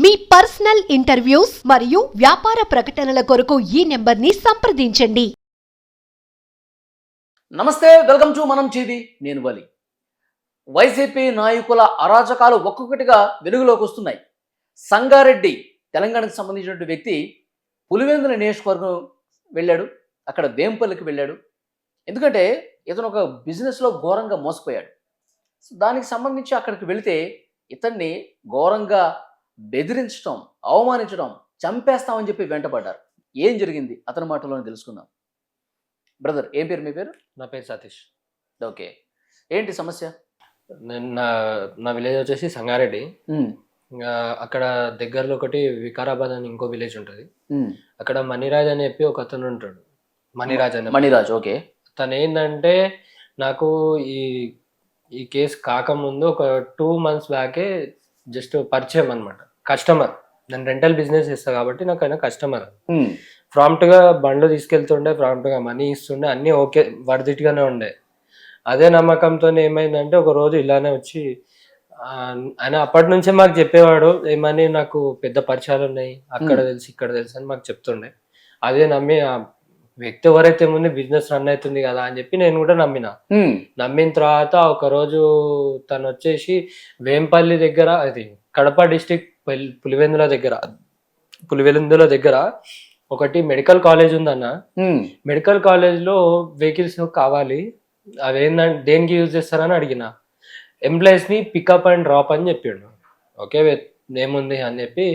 మీ personal interviews మరియు వ్యాపార ప్రకటనల కొరకు ఈ నెంబర్ని సంప్రదించండి. నమస్తే, వెల్కమ్ టు మనం టీవీ. నేను వలి. వైసీపీ నాయకుల అరాచకాలు ఒక్కొక్కటిగా వెలుగులోకి వస్తున్నాయి. సంగారెడ్డి తెలంగాణకు సంబంధించినటువంటి వ్యక్తి పులివెందుల నియోజకవర్గం వెళ్ళాడు. అక్కడ వేంపల్లికి వెళ్ళాడు. ఎందుకంటే ఇతను ఒక బిజినెస్లో ఘోరంగా మోసపోయాడు. దానికి సంబంధించి అక్కడికి వెళితే ఇతన్ని ఘోరంగా బెదిరించడం, అవమానించడం, చంపేస్తామని చెప్పి వెంటపడ్డారు. ఏం జరిగింది అతని మాటలోనే తెలుసుకుందాం. బ్రదర్, ఏం పేరు మీ పేరు? నా పేరు సతీష్. ఓకే, ఏంటి సమస్య? నా విలేజ్ వచ్చేసి సంగారెడ్డి. ఇంకా అక్కడ దగ్గరలో ఒకటి వికారాబాద్ అని ఇంకో విలేజ్ ఉంటుంది. అక్కడ మణిరాజ్ అని చెప్పి ఒక అతను ఉంటాడు. మణిరాజ్. ఓకే. తను ఏంటంటే నాకు ఈ కేసు కాకముందు ఒక 2 months బ్యాకే జస్ట్ పరిచయం అనమాట. కస్టమర్. నేను రెంటల్ బిజినెస్ చేస్తాను కాబట్టి నాకు ఆయన కస్టమర్. ప్రాంప్ట్గా బండ్లు తీసుకెళ్తుండే, ప్రాంప్ట్గా మనీ ఇస్తుండే, అన్నీ ఓకే, వర్దిట్గానే ఉండే. అదే నమ్మకంతో ఏమైందంటే ఒక రోజు ఇలానే వచ్చి ఆయన అప్పటి నుంచే మాకు చెప్పేవాడు, ఏమని నాకు పెద్ద పరిచయాలు ఉన్నాయి, అక్కడ తెలుసు ఇక్కడ తెలుసు అని మాకు చెప్తుండే. అదే నమ్మి ఆ వ్యక్తి ఎవరైతే ముందు బిజినెస్ రన్ అవుతుంది కదా అని చెప్పి నేను కూడా నమ్మిన తర్వాత ఒక రోజు తను వచ్చేసి వేంపల్లి దగ్గర, అది కడప డిస్టిక్ పులివెందుల దగ్గర ఒకటి మెడికల్ కాలేజ్ ఉందన్న. మెడికల్ కాలేజ్ లో వెహికల్స్ కావాలి, అవి ఏంటంటే దేనికి యూజ్ చేస్తారని అడిగిన. ఎంప్లాయీస్ ని పికప్ అండ్ డ్రాప్ అని చెప్పిండు. ఓకే, ఏముంది అని చెప్పి,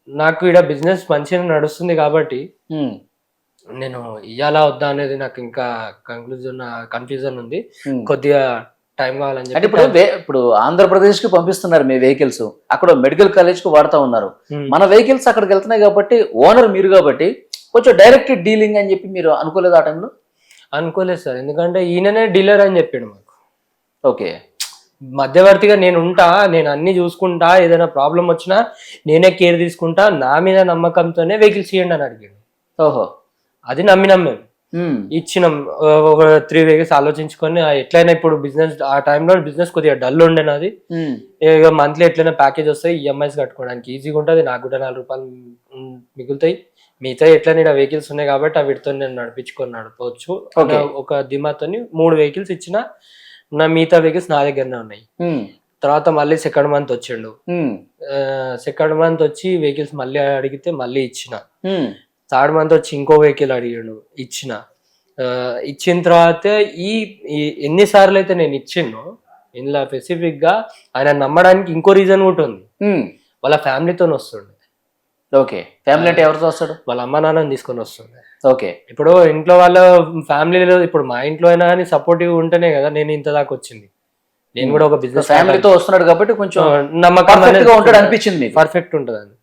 నాకు ఇక్కడ బిజినెస్ మంచిగా నడుస్తుంది కాబట్టి నేను ఇయ్యాలా వద్దా అనేది నాకు ఇంకా కన్ఫ్యూజన్ ఉంది. కొద్దిగా టైం కావాలని చెప్పి. ఇప్పుడు ఆంధ్రప్రదేశ్ కి పంపిస్తున్నారు మీ వెహికల్స్, అక్కడ మెడికల్ కాలేజ్ కు వాడుతూ ఉన్నారు. మన వెహికల్స్ అక్కడికి వెళ్తున్నాయి కాబట్టి ఓనర్ మీరు కాబట్టి కొంచెం డైరెక్ట్ డీలింగ్ అని చెప్పి మీరు అనుకోలేదు ఆ టైంలో? అనుకోలేదు సార్, ఎందుకంటే ఈయననే డీలర్ అని చెప్పాడు మాకు. ఓకే, మధ్యవర్తిగా నేను ఉంటా, నేను అన్ని చూసుకుంటా, ఏదైనా ప్రాబ్లం వచ్చినా నేనే కేర్ తీసుకుంటా, నా మీద నమ్మకంతోనే వెహికల్స్ ఇవ్వండి అని అడిగాడు. ఓహో, అది నమ్మినాం మేము. ఇచ్చినాం. ఒక 3 వెహికల్స్ ఆలోచించుకొని ఎట్లయినా ఇప్పుడు బిజినెస్, ఆ టైంలో బిజినెస్ కొద్దిగా డల్ ఉండే నాది. ఇక మంత్లీ ఎట్లయినా ప్యాకేజ్ వస్తాయి, ఈఎంఐస్ కట్టుకోవడానికి ఈజీగా ఉంటుంది, నాకు కూడా 4 రూపాయలు మిగులుతాయి. మిగతా ఎట్లయినా వెహికల్స్ ఉన్నాయి కాబట్టి వీటితో నేను నడపవచ్చు ఒక ధీమాతో 3 వెహికల్స్ ఇచ్చిన. నా మిగతా వెహికల్స్ నా దగ్గరనే ఉన్నాయి. తర్వాత మళ్ళీ సెకండ్ మంత్ వచ్చిండు. సెకండ్ మంత్ వచ్చి వెహికల్స్ మళ్ళీ అడిగితే మళ్ళీ ఇచ్చిన. థర్డ్ మంత్ వచ్చి ఇంకో వెహికల్ అడిగాడు, ఇచ్చిన. ఇచ్చిన తర్వాత ఎన్నిసార్లు అయితే నేను ఇచ్చిండో ఇందులో స్పెసిఫిక్ గా ఆయన నమ్మడానికి ఇంకో రీజన్ కూడా ఉంది. వాళ్ళ ఫ్యామిలీతో వస్తుండే. ఓకే, ఫ్యామిలీ అంటే ఎవరితో వస్తాడు? వాళ్ళ అమ్మ నాన్నని తీసుకొని వస్తుండే. ఓకే, ఇప్పుడు ఇంట్లో వాళ్ళ ఫ్యామిలీలో, ఇప్పుడు మా ఇంట్లో అయినా కానీ సపోర్టివ్ ఉంటేనే కదా నేను ఇంత దాకా వచ్చింది. నేను కూడా ఒక బిజినెస్ ఫ్యామిలీతో వస్తున్నాడు కాబట్టి కొంచెం నమ్మకం అనిపించింది, పర్ఫెక్ట్ ఉంటదని.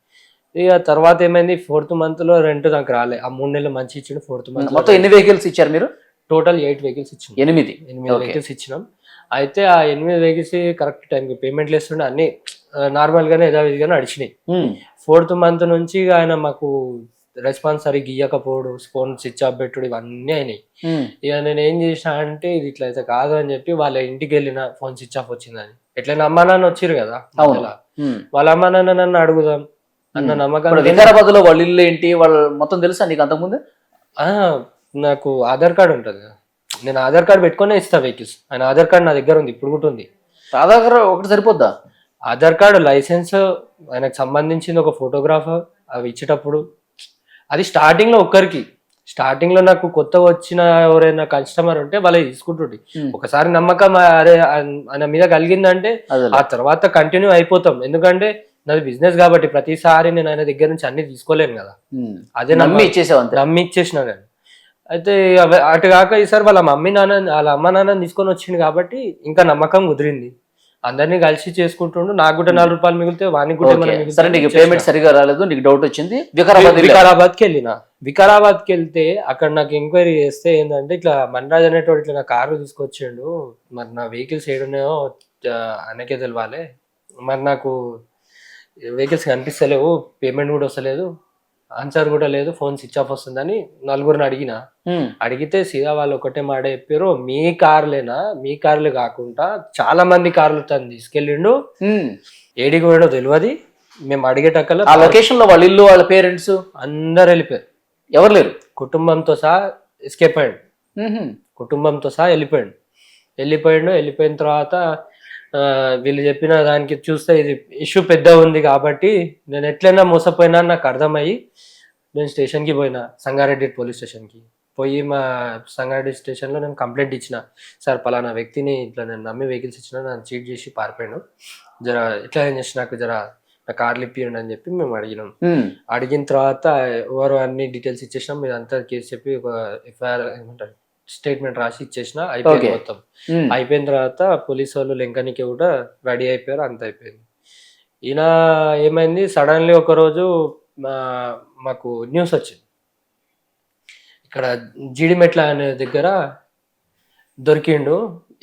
ఇక తర్వాత ఏమైంది, 4th month లో రెంట్ నాకు రాలే. ఆ 3 నెలలు మంచి ఇచ్చిండు. 4th month మొత్తం ఎన్ని వెహికల్స్ ఇచ్చారు మీరు? టోటల్ 8 వెహికల్స్ ఇచ్చాం. 8 వెహికల్స్ ఇచ్చినాం. అయితే ఆ 8 వెహికల్స్ కరెక్ట్ టైంకి పేమెంట్లు వేస్తుండే, అన్ని నార్మల్ గానే యథావిధిగానే నడిచినాయి. 4th month నుంచి ఆయన మాకు రెస్పాన్స్ సరిగ్గా ఇయ్యకపోవడు, ఫోన్ స్విచ్ ఆఫ్ పెట్టుడు, ఇవన్నీ అయినాయి. ఇక నేను ఏం చేసిన అంటే ఇది ఇట్లా అయితే కాదు అని చెప్పి వాళ్ళ ఇంటికి వెళ్ళిన, ఫోన్ స్విచ్ ఆఫ్ వచ్చిందని. ఎట్లయినా అమ్మా నాన్న వచ్చిరు కదా, వాళ్ళ అమ్మా నాన్న నన్ను అడుగుదాం అన్న నమ్మకం. వికారాబాద్ లో వాళ్ళ ఇల్లు ఏంటి, వాళ్ళు మొత్తం తెలుసా నీకు అంతకుముందు? నాకు ఆధార్ కార్డు ఉంటుంది, నేను ఆధార్ కార్డు పెట్టుకునే ఇస్తా వెహికల్స్. ఆయన ఆధార్ కార్డు నా దగ్గర ఉంది, ఇప్పుడు కూడా ఉంది. ఆధార్ కార్డు ఒకటి సరిపోద్దా? ఆధార్ కార్డు, లైసెన్స్, ఆయనకు సంబంధించింది ఒక ఫోటోగ్రాఫర్, అవి ఇచ్చేటప్పుడు. అది స్టార్టింగ్ లో స్టార్టింగ్ లో నాకు కొత్తగా వచ్చిన ఎవరైనా కస్టమర్ ఉంటే వాళ్ళకి తీసుకుంటుండే. ఒకసారి నమ్మకం ఆయన మీద కలిగిందంటే ఆ తర్వాత కంటిన్యూ అయిపోతాం. ఎందుకంటే నాది బిజినెస్ కాబట్టి ప్రతిసారి నేను ఆయన దగ్గర నుంచి అన్ని తీసుకోలేను కదా. అదే నమ్మి ఇచ్చేసిన నేను. అయితే అటు కాక ఈసారి వాళ్ళ అమ్మ నాన్న తీసుకొని వచ్చింది కాబట్టి ఇంకా నమ్మకం కుదిరింది. అందరినీ కలిసి చేసుకుంటుండు. నాకు కూడా 4 రూపాయలు మిగిలితే వానికి కూడా పేమెంట్ సరిగా రాలేదు, నీకు డౌట్ వచ్చింది. వికారాబాద్కి వెళ్ళిన. వికారాబాద్కి వెళ్తే అక్కడ నాకు ఎంక్వైరీ చేస్తే ఏంటంటే ఇట్లా మన్రాజ్ అనేటోడు ఇట్లా నా కారు తీసుకొచ్చిండు, మరి నా వెహికల్స్ ఏడున్నాయో ఆయనకే తెలియాలి, మరి నాకు వెహికల్స్ కనిపిస్తలేవు, పేమెంట్ కూడా వస్తలేదు, ఆన్సర్ కూడా లేదు, ఫోన్ స్విచ్ ఆఫ్ వస్తుందని 4గురిని అడిగితే సీదా వాళ్ళు ఒకటే మాట చెప్పారు, మీ కార్లే కాకుండా చాలా మంది కార్లు తను తీసుకెళ్ళిండు, ఏడికి పోయాడో తెలియదు, మేము అడిగేటక్కల ఆ లొకేషన్ లో వాళ్ళ ఇల్లు వాళ్ళ పేరెంట్స్ అందరు వెళ్ళిపోయారు, ఎవరు లేరు. కుటుంబంతో సహా ఎస్కేప్ అయ్యాడు, కుటుంబంతో సహా వెళ్ళిపోయిన తర్వాత వీళ్ళు చెప్పిన దానికి చూస్తే ఇది ఇష్యూ పెద్ద ఉంది కాబట్టి నేను ఎట్లయినా మోసపోయినా నాకు అర్థమయ్యి నేను స్టేషన్కి పోయినా, సంగారెడ్డి పోలీస్ స్టేషన్కి పోయి మా సంగారెడ్డి స్టేషన్లో నేను కంప్లైంట్ ఇచ్చిన, సార్ పలానా వ్యక్తిని ఇట్లా నేను నమ్మి వెహికల్స్ ఇచ్చిన, నన్ను చీట్ చేసి పారిపోయాను, జర ఇట్లా ఏం చేసి నాకు జర నా కార్లు ఇప్పియండి అని చెప్పి మేము అడిగినాం. అడిగిన తర్వాత ఎవరు అన్ని డీటెయిల్స్ ఇచ్చేసినాం, మీరు అంతా కేసు చెప్పి ఒక ఎఫ్ఐఆర్ ఏమంటారు స్టేట్మెంట్ రాసి ఇచ్చేసిన, అయిపోయింది మొత్తం. అయిపోయిన తర్వాత పోలీసు వాళ్ళు లెంకనికి కూడా రెడీ అయిపోయారు, అంత అయిపోయింది. ఈయన ఏమైంది సడన్లీ ఒకరోజు మాకు న్యూస్ వచ్చింది, ఇక్కడ జీడిమెట్ల అనే దగ్గర దొరికిండు.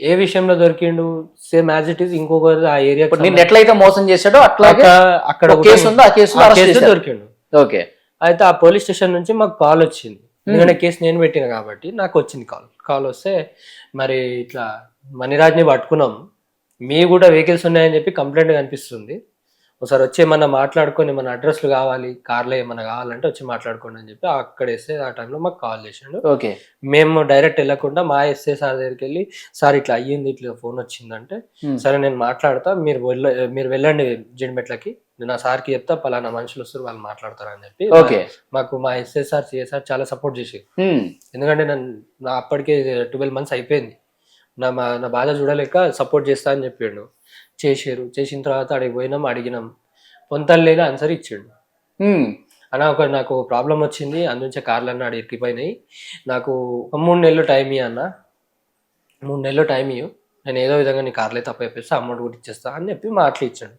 ఏ విషయంలో దొరికిండు, సేమ్ యాజ్ ఇట్ ఈస్ ఇంకొక ఆ ఏరియా నేను ఎట్లయితే మోసం చేశాడో అట్లాగే అక్కడ కేసు ఉందో ఆ కేసు దొరికిండు. ఓకే. అయితే ఆ పోలీస్ స్టేషన్ నుంచి మాకు కాల్ వచ్చింది, ఎందుకంటే కేసు నేను పెట్టిన కాబట్టి నాకు వచ్చింది కాల్ వస్తే మరి ఇట్లా మణిరాజ్ని పట్టుకున్నాం, మీ కూడా వెహికల్స్ ఉన్నాయని చెప్పి కంప్లైంట్ కనిపిస్తుంది, ఒకసారి వచ్చి ఏమన్నా మాట్లాడుకొని మన అడ్రస్లు కావాలి, కార్లో ఏమన్నా కావాలంటే వచ్చి మాట్లాడుకోండి అని చెప్పి అక్కడ ఎస్ఏ ఆ టైంలో మాకు కాల్ చేసిండు. ఓకే. మేము డైరెక్ట్ వెళ్ళకుండా మా ఎస్ఏ సార్ దగ్గరికి వెళ్ళి, సార్ ఇట్లా అయ్యింది, ఇట్లా ఫోన్ వచ్చిందంటే సరే నేను మాట్లాడతా, మీరు వెళ్ళండి జిడిమెట్లకి, నేను ఆ సార్కి చెప్తా, పలానా మనుషులు వస్తారు వాళ్ళు మాట్లాడతారు అని చెప్పి మాకు మా ఎస్ఏ సార్ సిఏ సార్ చాలా సపోర్ట్ చేసి, ఎందుకంటే నా అప్పటికే 12 months అయిపోయింది, నా బాధ చూడలేక సపోర్ట్ చేస్తా అని చెప్పిండు. చేసిన తర్వాత అడిగి పోయినాం, అడిగినాం, పొంతలేని ఆన్సర్ ఇచ్చిండు. అన్న నాకు ప్రాబ్లం వచ్చింది, అందుంచే కార్లు అన్న అడిగి ఇరికిపోయినాయి, నాకు 3 నెలలు టైం ఇయ్య అన్న, 3 నెలలు టైం ఇవ్వు, నేను ఏదో విధంగా నీ కార్లే తప్ప చెప్పేస్తా, అమౌంట్ కూడా ఇచ్చేస్తా అని చెప్పి మాట ఇచ్చాడు.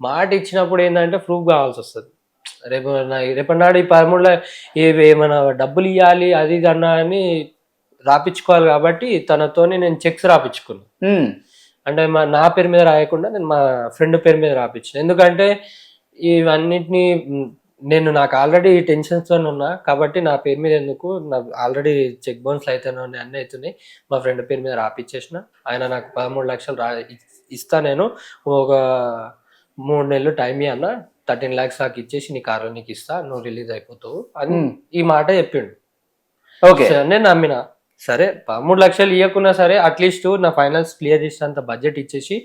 మాట ఇచ్చినప్పుడు ఏంటంటే ప్రూఫ్ కావాల్సి వస్తుంది. రేపటి నాడు ఈ 13లో ఏమైనా డబ్బులు ఇవ్వాలి అది ఇది అన్నా అని రాపించుకోవాలి కాబట్టి తనతోని నేను చెక్స్ రాపించుకున్నాను. అంటే నా పేరు మీద రాయకుండా నేను మా ఫ్రెండ్ పేరు మీద రాపించాను, ఎందుకంటే ఇవన్నిటిని నాకు ఆల్రెడీ టెన్షన్స్తో ఉన్నా కాబట్టి నా పేరు మీద ఎందుకు, నాకు ఆల్రెడీ చెక్ బౌన్స్లు అయితేనే ఉన్నాయి, అన్నీ అవుతున్నాయి, మా ఫ్రెండ్ పేరు మీద రాపించేసిన. ఆయన నాకు 13 లక్షలు ఇస్తా, నేను ఒక 3 నెలలు టైం అన్న 13 lakhs నాకు ఇచ్చేసి నీ కార్లో నీకు ఇస్తా, నువ్వు రిలీజ్ అయిపోతావు అని ఈ మాట చెప్పిండు. ఓకే, నేను నమ్మిన. సరే 13 లక్షలు ఇవ్వకున్నా సరే అట్లీస్ట్ నా ఫైనాన్స్ క్లియర్ చేసినంత బడ్జెట్ ఇచ్చేసి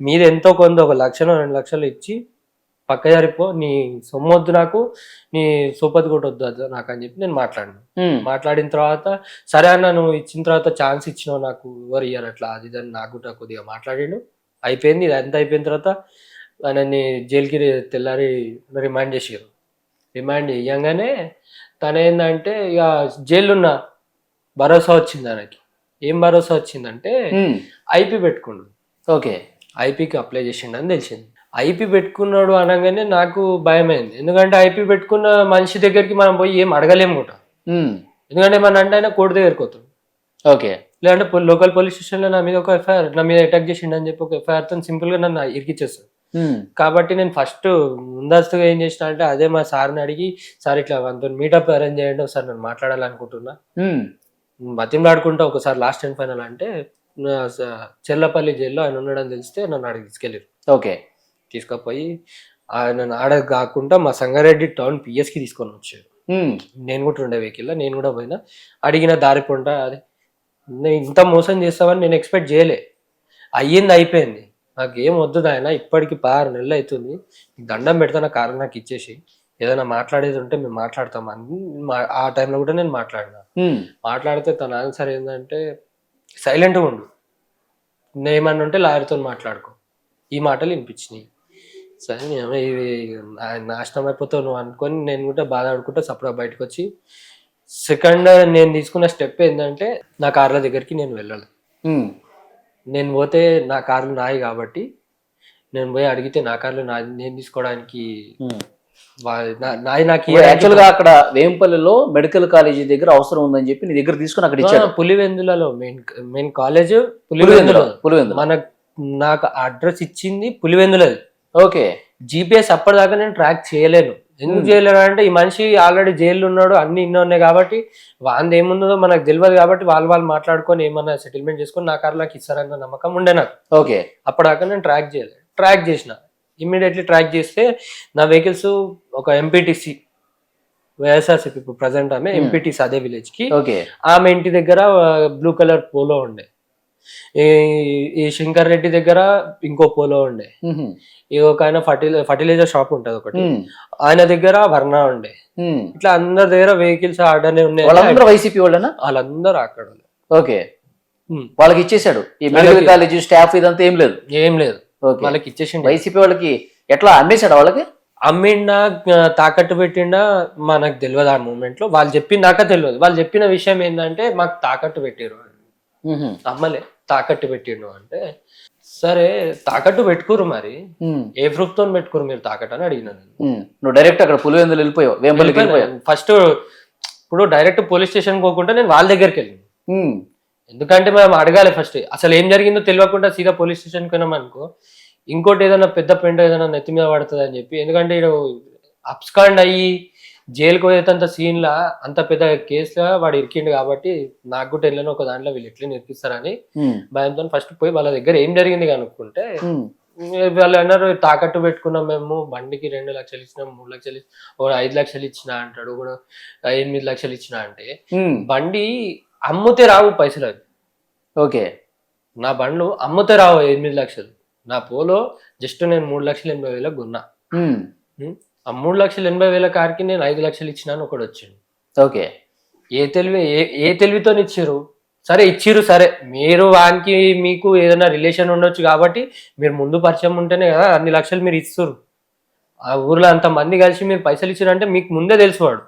మీది ఎంతో కొంత 1 లక్ష 2 లక్షలు ఇచ్చి పక్క జరిపో, నీ సొమ్మొద్దు నాకు, నీ సోపతి కూడా వద్దు నాకు అని చెప్పి నేను మాట్లాడిన తర్వాత సరే అన్న నువ్వు ఇచ్చిన తర్వాత ఛాన్స్ ఇచ్చినావు నాకు, ఎవరు ఇయ్యారు అట్లా అది అని నాకు కూడా కొద్దిగా మాట్లాడిండు. అయిపోయింది, ఇది అంతా అయిపోయిన తర్వాత ఆయనని జైలుకి తెల్లారి రిమాండ్ చేసారు. రిమాండ్ ఇవ్వగానే తన ఏంటంటే ఇక జైలున్న భరోసా వచ్చింది ఆయనకి. ఏం భరోసా వచ్చిందంటే ఐపీ పెట్టుకుండు. ఓకే, ఐపీకి అప్లై చేసిండు అని తెలిసింది. ఐపీ పెట్టుకున్నాడు అనగానే నాకు భయమైంది, ఎందుకంటే ఐపీ పెట్టుకున్న మనిషి దగ్గరికి మనం పోయి ఏం అడగలేము కూడా, ఎందుకంటే మన అంటే ఆయన కోర్టు దగ్గరికి పోతాడు. ఓకే, లేదంటే లోకల్ పోలీస్ స్టేషన్లో నా మీద ఒక ఎఫ్ఐఆర్, నా మీద అటాక్ చేసిండు అని చెప్పి ఒక ఎఫ్ఐఆర్ తో సింపుల్గా నన్ను ఇరికిచ్చేస్తాడు. కాబట్టి నేను ఫస్ట్ ముందస్తుగా ఏం చేసిన అంటే అదే మా సార్ని అడిగి, సార్ ఇట్లా వాళ్ళతో మీటప్ అరేంజ్ చేయండి, ఒకసారి నేను మాట్లాడాలనుకుంటున్నా, బతిమలాడుకుంటా ఒకసారి లాస్ట్ అండ్ ఫైనల్ అంటే చెల్లపల్లి జైల్లో ఆయన ఉండడం తెలిస్తే నన్ను అడిగి తీసుకెళ్ళారు. ఓకే, తీసుకుపోయి ఆయన ఆడ కాకుండా మా సంగారెడ్డి టౌన్ పిఎస్కి తీసుకొని వచ్చారు. నేను కూడా ఉండే వెహికల్లో, నేను కూడా పోయినా, అడిగిన దారి పొంట అది ఇంత మోసం చేస్తామని నేను ఎక్స్పెక్ట్ చేయలే. అయ్యింది అయిపోయింది, నాకు ఏం వద్దు ఆయన, ఇప్పటికి 6 నెలలు అవుతుంది, దండం పెడతాను కారణం నాకు ఇచ్చేసి, ఏదైనా మాట్లాడేది ఉంటే మేము మాట్లాడతాం అని ఆ టైంలో కూడా నేను మాట్లాడితే తన ఆన్సర్ ఏంటంటే సైలెంట్గా ఉండు, నేను ఏమన్నా ఉంటే లాయర్తో మాట్లాడుకో, ఈ మాటలు వినిపించినాయి. సరే ఇవి నాశనం అయిపోతావు నువ్వు అనుకొని నేను కూడా బాధ ఆడుకుంటా సపడా బయటకు వచ్చి, సెకండ్ నేను తీసుకున్న స్టెప్ ఏంటంటే నా కార్ల దగ్గరికి నేను వెళ్ళాలి. నేను పోతే నా కార్లు నాయి కాబట్టి నేను పోయి అడిగితే నా కార్లు నేను తీసుకోవడానికి యాక్చువల్గా అక్కడ వేంపల్లిలో మెడికల్ కాలేజీ దగ్గర అవసరం ఉందని చెప్పి నీ దగ్గర తీసుకుని అక్కడ ఇచ్చాడు. పులివెందులలో మెయిన్ కాలేజ్ పులివెందుల. నాకు అడ్రస్ ఇచ్చింది పులివెందులది. ఓకే, జీపీఎస్ అప్పటిదాకా నేను ట్రాక్ చేయలేను. ఎందుకు చేయలేను అంటే ఈ మనిషి ఆల్రెడీ జైల్లో ఉన్నాడు, అన్ని ఇన్ని ఉన్నాయి కాబట్టి వాంది ఏముందో మనకు తెలియదు కాబట్టి వాళ్ళు మాట్లాడుకొని ఏమన్నా సెటిల్మెంట్ చేసుకొని నా కార్లో నాకు ఇస్తారన్న నమ్మకం ఉండే నాకు. ఓకే, అప్పటిదాకా నేను ట్రాక్ చేయలేదు. ట్రాక్ చేసిన ఇమ్మీడియట్లీ ట్రాక్ చేస్తే నా వెహికల్స్ ఒక ఎంపీటీసీ వైఎస్ఆర్సీపీ ఇప్పుడు ప్రజెంట్ ఆమె ఎంపీటీసీ అదే విలేజ్ కి, ఓకే ఆమె ఇంటి దగ్గర బ్లూ కలర్ పోలో ఉండే, ఈ శంకర్ రెడ్డి దగ్గర ఇంకో పోలో ఉండే, ఈ ఒక ఆయన ఫర్టిలైజర్ షాప్ ఉంటది ఒకటి, ఆయన దగ్గర వర్ణ ఉండే. ఇట్లా అందరి దగ్గర వెహికల్స్ ఆర్డర్నే ఉన్నాయి. వాళ్ళందరూ వైసీపీ వాళ్ళనా? వాళ్ళందరూ అక్కడ. ఓకే, వాళ్ళకి ఇచ్చేసాడు ఈ మెడికల్ కాలేజ్ స్టాఫ్ ఇదంతా ఏం లేదు? ఏం లేదు, వాళ్ళకి ఇచ్చేసిండు. వైసీపీ వాళ్ళకి ఎట్లా అమ్మేశాడు? వాళ్ళకి అమ్మిండా తాకట్టు పెట్టిండా మనకు తెలియదు ఆ మూమెంట్ లో. వాళ్ళు చెప్పిందాక తెలియదు. వాళ్ళు చెప్పిన విషయం ఏంటంటే మాకు తాకట్టు పెట్టిరు, అమ్మలే తాకట్టు పెట్టిండు అంటే, సరే తాకట్టు పెట్టుకోరు, మరి ఏ ప్రూఫ్ తో పెట్టుకోరు మీరు తాకట్టు అని అడిగినా నేను. నువ్వు డైరెక్ట్ అక్కడ పులివెందులు వెళ్ళిపోయావు, వేంపల్లికి వెళ్ళిపోయావు. ఫస్ట్ ఇప్పుడు డైరెక్ట్ పోలీస్ స్టేషన్ పోకుండా నేను వాళ్ళ దగ్గరికి వెళ్ళాను. ఎందుకంటే మేము అడగాలి ఫస్ట్, అసలు ఏం జరిగిందో తెలియకుండా సీదా పోలీస్ స్టేషన్కి పోయినాం అనుకో, ఇంకోటి ఏదైనా పెద్ద పెంట ఏదైనా నెత్తి మీద పడుతుంది అని చెప్పి. ఎందుకంటే ఇక్కడ అబ్స్కాండ్ అయ్యి జైలుకు పోయేంత సీన్లా అంత పెద్ద కేసులా వాడు ఇరికిండు కాబట్టి నాకు కూడా వెళ్ళను ఒక దాంట్లో వీళ్ళు ఎట్లా ఇరికిస్తారని భయంతో ఫస్ట్ పోయి వాళ్ళ దగ్గర ఏం జరిగింది కనుక్కుంటే, వాళ్ళు అన్నారు తాకట్టు పెట్టుకున్నాం మేము, బండికి 2 లక్షలు ఇచ్చినాం, 3 లక్షలు ఒక 5 లక్షలు ఇచ్చిన అంటాడు, కూడా 8 లక్షలు ఇచ్చిన అంటే బండి అమ్ముతే రావు పైసలు అవి. ఓకే, నా బండ్లు అమ్ముతే రావు 8 లక్షలు. నా పోలో జస్ట్ నేను 3,80,000 కొన్నా. ఆ 3,80,000 కార్కి నేను 5 లక్షలు ఇచ్చినాను ఒకడు వచ్చిండు. ఓకే, ఏ తెలివితో ఇచ్చిర్రు? సరే ఇచ్చిర్రు, సరే మీరు వానికి మీకు ఏదైనా రిలేషన్ ఉండొచ్చు కాబట్టి మీరు ముందు పరిచయం ఉంటేనే కదా అన్ని లక్షలు మీరు ఇస్తారు. ఆ ఊర్లో అంత మంది కలిసి మీరు పైసలు ఇచ్చారంటే మీకు ముందే తెలుసువాడు,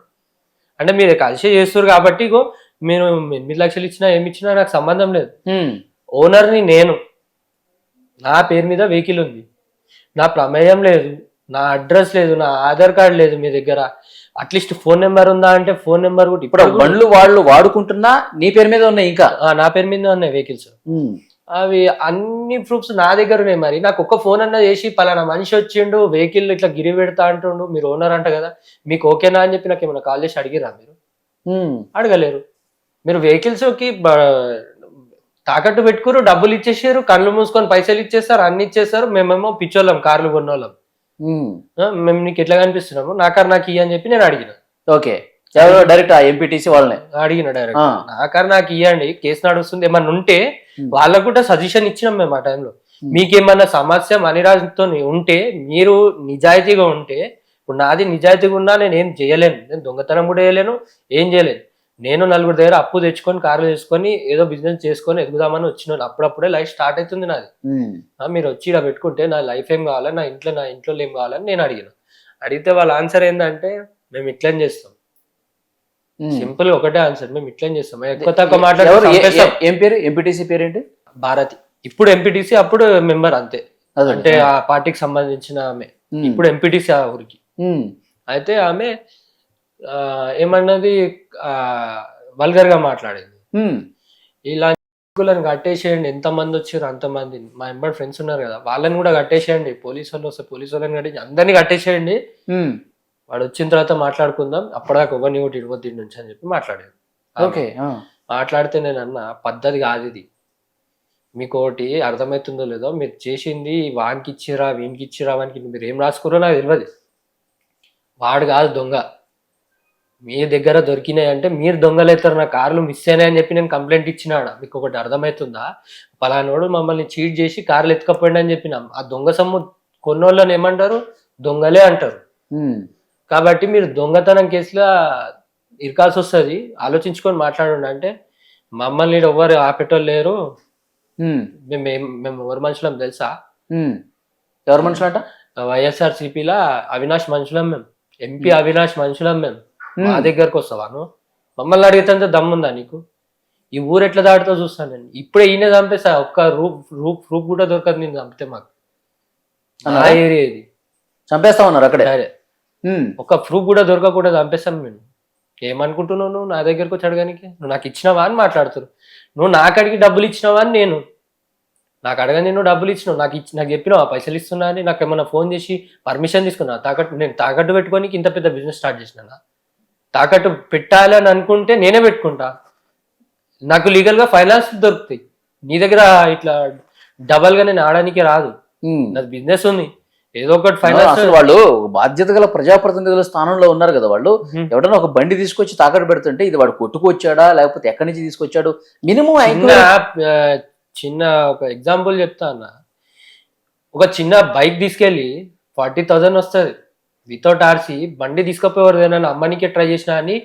అంటే మీరు కలిసి చేస్తారు కాబట్టి ఇగో మీరు 8 లక్షలు ఇచ్చినా ఏమి ఇచ్చినా నాకు సంబంధం లేదు. ఓనర్ని నేను, నా పేరు మీద వెహికల్ ఉంది, నా ప్రమేయం లేదు, నా అడ్రస్ లేదు, నా ఆధార్ కార్డు లేదు మీ దగ్గర, అట్లీస్ట్ ఫోన్ నెంబర్ ఉందా అంటే ఫోన్ నెంబర్ కూడా ఇప్పుడు బండ్లు వాళ్ళు వాడుకుంటున్నా నీ పేరు మీద ఉన్నాయి, ఇంకా నా పేరు మీద ఉన్నాయి వెహికల్స్. అవి అన్ని ప్రూఫ్స్ నా దగ్గర ఉన్నాయి. మరి నాకు ఒక్క ఫోన్ అన్నా చేసి పలానా మనిషి వచ్చిండు వెహికల్ ఇట్లా గిరి పెడతా అంటుండు, మీరు ఓనర్ అంట కదా, మీకు ఓకేనా అని చెప్పి నాకు ఏమైనా కాల్ చేసి అడిగిరా? మీరు అడగలేరు. మీరు వెహికల్స్ కి తాకట్టు పెట్టుకురు, డబ్బులు ఇచ్చేసారు, కళ్ళు మూసుకొని పైసలు ఇచ్చేస్తారు, అన్ని ఇచ్చేస్తారు. మేమేమో పిచ్చోళ్ళం, కార్లు కొన్నోళ్ళం, మేము నీకు ఎట్లా కనిపిస్తున్నాము, నా కారు నాకు ఇయ్య అని చెప్పి నేను అడిగిన. ఓకే, డైరెక్ట్ ఎంపీటీసీ వాళ్ళని అడిగిన డైరెక్ట్, నా కారు నాకు ఇయ్యండి, కేసు నడుస్తుంది ఏమన్నా ఉంటే వాళ్ళకు కూడా సజెషన్ ఇచ్చినాం మేము ఆ టైంలో. మీకేమన్నా సమస్య మణిరాజుతో ఉంటే, మీరు నిజాయితీగా ఉంటే, ఇప్పుడు నాది నిజాయితీగా ఉన్నా నేను ఏం చేయలేను, నేను దొంగతనం కూడా చేయలేను, ఏం చేయలేను. నేను 4 దగ్గర అప్పు తెచ్చుకొని కార్లు చేసుకొని ఏదో బిజినెస్ చేసుకొని ఎదుగుదామని వచ్చినాను. అప్పుడప్పుడే లైఫ్ స్టార్ట్ అవుతుంది నాది. మీరు వచ్చి ఇలా పెట్టుకుంటే నా లైఫ్ ఏం కావాలి, నా ఇంట్లో ఏం కావాలని నేను అడిగిన. అడిగితే వాళ్ళ ఆన్సర్ ఏంటంటే మేము ఇట్లని చేస్తాం. సింపుల్ ఒకటే ఆన్సర్, మేము ఇట్లని చేస్తాం. ఎక్కువ తక్కువ మాట్లాడారు. ఏం పేరు? ఎంపీటీసీ పేరేంటి? భారతి. ఇప్పుడు ఎంపీటీసీ, అప్పుడు మెంబర్ అంతే, అంటే ఆ పార్టీకి సంబంధించిన ఆమె. ఇప్పుడు ఎంపీటీసీ ఆ ఊరికి. అయితే ఆమె ఏమన్నది వల్గర్ గా మాట్లాడింది. ఇలా కట్టేసేయండి, ఎంతమంది వచ్చారు అంతమంది, మా ఎంబడి ఫ్రెండ్స్ ఉన్నారు కదా వాళ్ళని కూడా కట్టేసేయండి, పోలీసు వాళ్ళు వస్తే పోలీసు వాళ్ళని కట్టేసి అందరినీ కట్టేసేయండి, వాడు వచ్చిన తర్వాత మాట్లాడుకుందాం, అప్పటిదాకా ఎవరిని ఒకటి ఇవ్వద్దు నుంచి అని చెప్పి మాట్లాడారు. ఓకే, మాట్లాడితే నేను అన్న పద్ధతి కాదు ఇది, మీకు ఒకటి అర్థమవుతుందో లేదో, మీరు చేసింది వానికి ఇచ్చిరా వీనికి ఇచ్చిరా వానికి మీరు ఏం రాసుకోరో నాకు తెలియదు, వాడు కాదు దొంగ, మీ దగ్గర దొరికినాయి అంటే మీరు దొంగలవుతారు, నా కార్లు మిస్ అయినాయి అని చెప్పి నేను కంప్లైంట్ ఇచ్చినాడు. మీకు ఒకటి అర్థమవుతుందా, పలానోడు మమ్మల్ని చీట్ చేసి కార్లు ఎత్తుకపోయింది అని చెప్పినాం. ఆ దొంగ సొమ్ము కొన్నోళ్ళని ఏమంటారు, దొంగలే అంటారు. కాబట్టి మీరు దొంగతనం కేసులో ఇరకాల్సి వస్తుంది, ఆలోచించుకొని మాట్లాడండి అంటే, మమ్మల్ని ఎవరు ఆపేటోళ్ళు లేరు, మేము ఎవరు మనుషులం తెలుసా? ఎవరు మనుషులు అంట? వైఎస్ఆర్సీపీలా అవినాష్ మనుషులం మేము, ఎంపీ అవినాష్ మనుషులం మేము, మా దగ్గరకు వస్తావాను, మమ్మల్ని అడిగితే దమ్ముందా నీకు? ఈ ఊరు ఎట్లా దాటితో చూస్తాను నేను, ఇప్పుడే ఈయన చంపేసా, ఒక్క రూప్ కూడా దొరకదు నేను చంపితే, మాకు ఏరియా ఇది చంపేస్తా ఉన్నారు అక్కడే, ఒక్క ప్రూఫ్ కూడా దొరకకూడదు చంపేస్తాను మేము. ఏమనుకుంటున్నావు నువ్వు నా దగ్గరకు వచ్చి అడగానికి? నువ్వు నాకు ఇచ్చినావా అని మాట్లాడుతారు, నువ్వు నాకు అడిగి డబ్బులు ఇచ్చినావా అని నేను, నాకు అడగని నువ్వు డబ్బులు ఇచ్చినావు, నాకు చెప్పినావు ఆ పైసలు ఇస్తున్నా అని, నాకు ఏమన్నా ఫోన్ చేసి పర్మిషన్ తీసుకున్నా? నేను తాకట్టు పెట్టుకొని ఇంత పెద్ద బిజినెస్ స్టార్ట్ చేసినా, తాకట్టు పెట్టాలని అనుకుంటే నేనే పెట్టుకుంటా, నాకు లీగల్గా ఫైనాన్స్ దొరుకుతాయి, నీ దగ్గర ఇట్లా డబల్గా నేను ఆడడానికి రాదు, నాకు బిజినెస్ ఉంది, ఏదో ఒకటి అసలు ఫైనాన్స్ వాళ్ళు బాధ్యత గల ప్రజాప్రతినిధుల స్థానంలో ఉన్నారు కదా వాళ్ళు. ఎవడన్నా ఒక బండి తీసుకొచ్చి తాకట్టు పెడుతుంటే ఇది వాడు కొట్టుకొచ్చాడా లేకపోతే ఎక్కడి నుంచి తీసుకొచ్చాడు మినిమం చిన్న ఒక ఎగ్జాంపుల్ చెప్తా అన్న. ఒక చిన్న బైక్ తీసుకెళ్ళి 40,000 వస్తుంది వితౌట్ ఆర్సీ. బండి తీసుకపోయేవారు ఏదైనా అమ్మనికే ట్రై చేసినా అని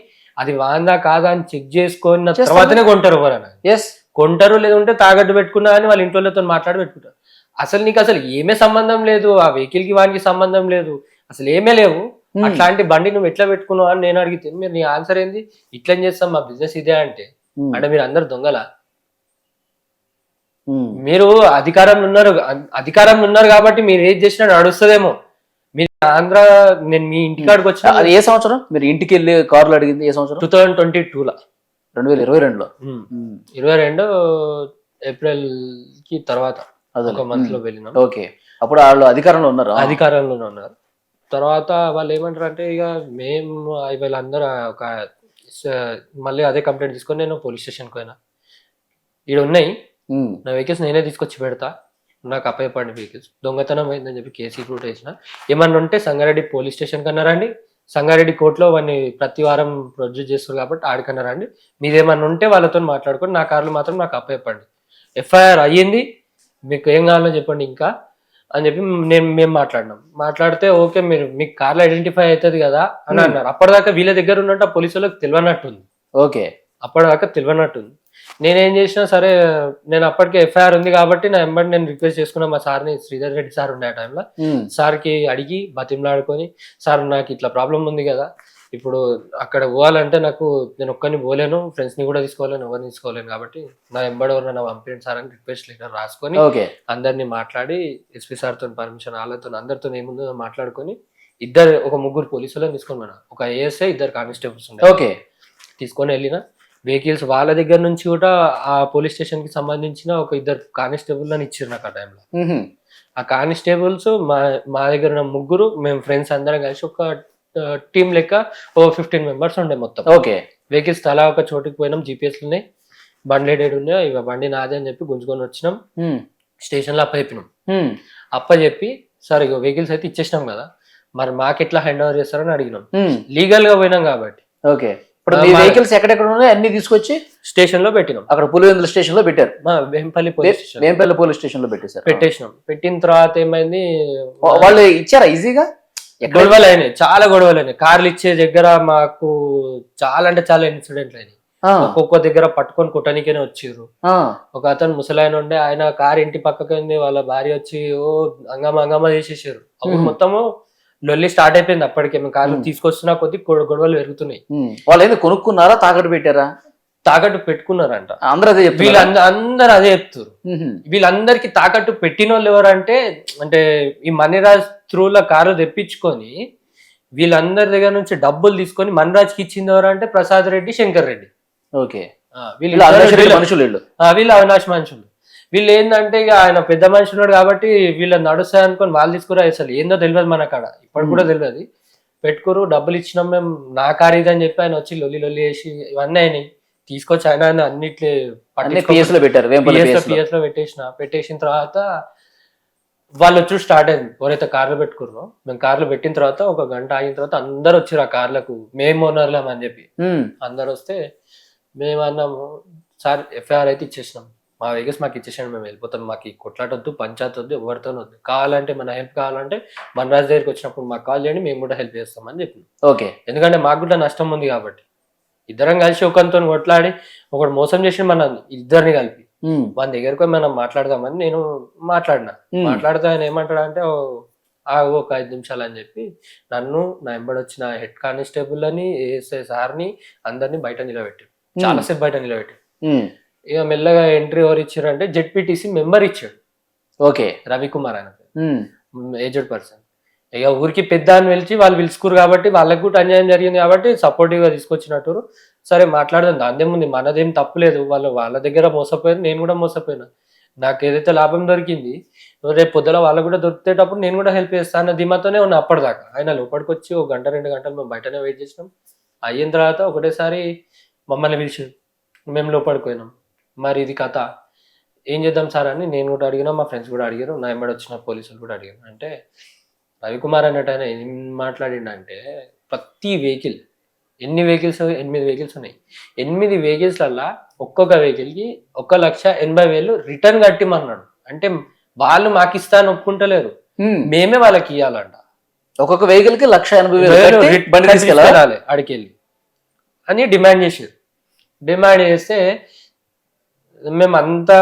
అది వాందా కాదా అని చెక్ చేసుకున్న తర్వాతనే కొంటారు ఎవరైనా. కొంటారు లేదంటే తాకట్టు పెట్టుకున్నా అని వాళ్ళ ఇంట్లోతో మాట్లాడి పెట్టుకుంటారు. అసలు నీకు అసలు ఏమే సంబంధం లేదు, ఆ వెహికల్ కి వానికి సంబంధం లేదు, అసలు ఏమే లేవు. అట్లాంటి బండి నువ్వు ఎట్లా పెట్టుకున్నావు అని నేను అడిగితే మీరు నీ ఆన్సర్ ఏంది, ఇట్లా చేస్తాం మా బిజినెస్ ఇదే అంటే మీరు అందరు దొంగలా? మీరు అధికారంలో ఉన్నారు కాబట్టి మీరు ఏది చేసినా నడుస్తుందేమో. మీరు ఆంధ్ర నేను మీ ఇంటికాడికి వచ్చిన అది ఏ సంవత్సరం మీరు ఇంటికి వెళ్ళి కార్లు అడిగింది ఏ సంవత్సరం? 2022లో 2022లో 22 ఏప్రిల్ కి తర్వాత ఒక మంత్ లో వెళ్ళినాం. ఓకే, అప్పుడు వాళ్ళు అధికారంలో ఉన్నారు. తర్వాత వాళ్ళు ఏమంటారు అంటే ఇక మేము వీళ్ళందరూ ఒక మళ్ళీ అదే కంప్లైంట్ తీసుకొని నేను పోలీస్ స్టేషన్కి పోయినా. ఈడ ఉన్నాయి నా వెహికల్స్ నేనే తీసుకొచ్చి పెడతా, నాకు అప్పయ్యపడిన వెహికల్స్ దొంగతనం అయిందని చెప్పి కేసు రూట్ వేసిన. ఏమన్నా ఉంటే సంగారెడ్డి పోలీస్ స్టేషన్ కన్నా రండి, సంగారెడ్డి కోర్టులో వాడిని ప్రతి వారం ప్రొడ్యూస్ చేస్తారు కాబట్టి ఆడికన్నా రండి, మీదేమన్నా ఉంటే వాళ్ళతో మాట్లాడుకొని నా కార్లు మాత్రం నాకు అప్పయ్యపండి. ఎఫ్ఐఆర్ అయ్యింది, మీకు ఏం కావాలో చెప్పండి ఇంకా అని చెప్పి మేము మాట్లాడితే ఓకే మీరు మీకు కార్లో ఐడెంటిఫై అవుతుంది కదా అని అన్నారు. అప్పటిదాకా వీళ్ళ దగ్గర ఉన్నట్టు ఆ పోలీసు వాళ్ళకి తెలియనట్టుంది. ఓకే, అప్పటిదాకా తెలియనట్టుంది. నేనేం చేసినా సరే, నేను అప్పటికే ఎఫ్ఐఆర్ ఉంది కాబట్టి నా ఎంబడి నేను రిక్వెస్ట్ చేసుకున్నా మా సార్ని, శ్రీధర్ రెడ్డి సార్ ఉండే ఆ టైంలో. సార్కి అడిగి బతిమలాడుకొని, సార్ నాకు ఇట్లా ప్రాబ్లం ఉంది కదా, ఇప్పుడు అక్కడ పోవాలంటే నాకు నేను ఒక్కరిని పోలేను, ఫ్రెండ్స్ని కూడా తీసుకోలేను, ఎవరిని తీసుకోలేను, కాబట్టి నా ఎంబడి ఎవరైనా పంపించండి సార్ అని రిక్వెస్ట్ లెటర్ రాసుకొని అందరినీ మాట్లాడి ఎస్పీ సార్తో పర్మిషన్ వాళ్ళతో అందరితో ఏముందో మాట్లాడుకొని ఒక ముగ్గురు పోలీసులను తీసుకొని పోయినా. ఒక ఏఎస్ఐ, 2 కానిస్టేబుల్స్ ఉండే తీసుకొని వెళ్ళిన. వెహికల్స్ వాళ్ళ దగ్గర నుంచి కూడా ఆ పోలీస్ స్టేషన్ కి సంబంధించిన ఒక 2 కానిస్టేబుల్ అని ఇచ్చారు నాకు ఆ టైంలో. ఆ కానిస్టేబుల్స్ మా దగ్గర ఉన్న ముగ్గురు, మేము ఫ్రెండ్స్ అందరం కలిసి ఒక టీమ్ లెక్క ఓ 15 మెంబర్స్ ఉండే మొత్తం. ఓకే, వెహికల్స్ తలా ఒక చోటుకి పోయినాం, జీపీఎస్ ఉన్నాయి, బండి డేట్ ఉన్నాయి, ఇక బండి నాదే అని చెప్పి గుంజుకొని వచ్చినాం. స్టేషన్ లో అప్పచెప్పినాం. అప్పచెప్పి సార్ ఇక వెహికల్స్ అయితే ఇచ్చేసినాం కదా, మరి మాకెట్లా హ్యాండ్ ఓవర్ చేస్తారని అడిగినాం. లీగల్ గా పోయినాం కాబట్టి. ఓకే, ఇప్పుడు వెహికల్స్ ఎక్కడెక్కడ ఉన్నాయో అన్ని తీసుకొచ్చి స్టేషన్ లో పెట్టినాం. అక్కడ పులివెందుల స్టేషన్ లో పెట్టారు, వేంపల్లి పోలీస్ స్టేషన్ లో పెట్టేసినాం. పెట్టిన తర్వాత ఏమైంది, వాళ్ళు ఇచ్చారా ఈజీగా? గొడవలు అయినాయి, చాలా గొడవలు అయినాయి. కార్లు ఇచ్చే దగ్గర మాకు చాలా అంటే చాలా ఇన్సిడెంట్లు అయినాయి. ఒక్కొక్క దగ్గర పట్టుకొని కుట్టనికేనే వచ్చిర్రు. ఒక అతను ముసలాయన ఉండే, ఆయన కార్ ఇంటి పక్కకి ఉంది, వాళ్ళ భార్య వచ్చి ఓ అంగమా చేసేసారు. అప్పుడు మొత్తము లొల్లి స్టార్ట్ అయిపోయింది. అప్పటికే మేము కార్లు తీసుకొస్తున్నా కొద్ది గొడవలు పెరుగుతున్నాయి. వాళ్ళు ఏదో కొనుక్కున్నారా, తాకట్టు పెట్టారా? తాకట్టు పెట్టుకున్నారంట. అందరూ అందరు అదే చెప్తారు. వీళ్ళందరికి తాకట్టు పెట్టిన వాళ్ళు ఎవరంటే, అంటే ఈ మణిరాజ్ త్రూలో కారు తెప్పించుకొని వీళ్ళందరి దగ్గర నుంచి డబ్బులు తీసుకొని మణిరాజ్కి ఇచ్చింది ఎవరంటే ప్రసాద్ రెడ్డి, శంకర్ రెడ్డి. ఓకే, వీళ్ళు అవినాష్ మనుషులు. వీళ్ళు ఏంటంటే ఇక ఆయన పెద్ద మనిషి ఉన్నాడు కాబట్టి వీళ్ళని నడుస్తాయి అనుకొని వాళ్ళు తీసుకురా. అసలు ఏందో తెలియదు మన కాడ, ఇప్పుడు కూడా తెలియదు. పెట్టుకురు, డబ్బులు ఇచ్చినాం మేము, నా కారు ఇది అని చెప్పి ఆయన వచ్చి లొల్లి చేసి ఇవన్నీ అయినాయి. తీసుకొచ్చి ఆయన అన్నిట్లో పిఎస్ లో పెట్టేసిన తర్వాత వాళ్ళు వచ్చి స్టార్ట్ అయింది. ఎవరైతే కార్లు పెట్టుకున్నారో, మేము కార్లు పెట్టిన తర్వాత ఒక గంట ఆగిన తర్వాత అందరు వచ్చారు ఆ కార్లకు, మేము ఓనర్లం అని చెప్పి. అందరు వస్తే మేము అన్నాము, సార్ ఎఫ్ఐఆర్ అయితే ఇచ్చేసినాం, మా వెహికల్స్ మాకు ఇచ్చేసాను, మేము వెళ్ళిపోతాం, మాకు ఈ కొట్లాటొద్దు, పంచాయత్ వద్దు, ఎవరితో వద్దు, కావాలంటే మన హెల్ప్ కావాలంటే మన్రాజ్ దగ్గరికి వచ్చినప్పుడు మాకు కాల్ చేయండి, మేము కూడా హెల్ప్ చేస్తామని చెప్పి. ఓకే, ఎందుకంటే మాకు కూడా నష్టం ఉంది కాబట్టి. ఇద్దరం కలిసి ఒకరితో కొట్లాడి ఒకటి మోసం చేసి మన ఇద్దరిని కలిపి మన దగ్గరకు మనం మాట్లాడదామని నేను మాట్లాడితే ఆయన ఏమంటాడు అంటే ఒక 5 నిమిషాలు అని చెప్పి నన్ను, నా ఎంబడి వచ్చిన హెడ్ కానిస్టేబుల్ అని, ఏఎస్ఐ సార్ని అందరినీ బయట నిలబెట్టి, చాలాసేపు బయట నిలబెట్టి, ఇక మెల్లగా ఎంట్రీ ఎవరు ఇచ్చారంటే జెడ్పీటీసీ మెంబర్ ఇచ్చాడు. ఓకే, రవికుమార్ ఆయన ఏజ్డ్ పర్సన్. ఇక ఊరికి పెద్ద అని పిలిచి వాళ్ళు పిలుచుకురు కాబట్టి వాళ్ళకి కూడా అన్యాయం జరిగింది కాబట్టి సపోర్టివ్ గా తీసుకొచ్చినట్టు. సరే మాట్లాడదాం, దానిదేముంది, మనదేం తప్పులేదు, వాళ్ళ దగ్గర మోసపోయారు, నేను కూడా మోసపోయినా, నాకు ఏదైతే లాభం దొరికింది రేపు పొద్దున వాళ్ళకు కూడా దొరికేటప్పుడు నేను కూడా హెల్ప్ చేస్తాను అన్న ధీమాతోనే ఉన్నా అప్పటిదాకా. ఆయన లోపలికి వచ్చి 1 గంట 2 గంటలు మేము బయటనే వెయిట్ చేసినాం. అయిన తర్వాత ఒకటేసారి మమ్మల్ని పిలిచారు, మేము లోపలికి పోయినాం. మరి ఇది కథ ఏం చేద్దాం సార్ అని నేను కూడా అడిగినా, మా ఫ్రెండ్స్ కూడా అడిగారు, నా ఎంబడి వచ్చిన పోలీసులు కూడా అడిగారు. అంటే రవికుమార్ అన్నట్టు ఆయన ఏం మాట్లాడిండంటే ప్రతి వెహికల్ ఎన్ని వెహికల్స్ 8 వెహికల్స్ ఉన్నాయి. 8 వెహికల్స్లల్లా ఒక్కొక్క వెహికల్కి 1,80,000 రిటర్న్ కట్టిమన్నాడు. అంటే వాళ్ళు మాకు ఇస్తాను ఒప్పుకుంటలేరు, మేమే వాళ్ళకి ఇవ్వాలంట. ఒక్కొక్క వెహికల్ కి 1,80,000 బండి తీసుకెళ్ళాలి అడికెళ్ళి అని డిమాండ్ చేసారు. డిమాండ్ చేస్తే మేము అంతా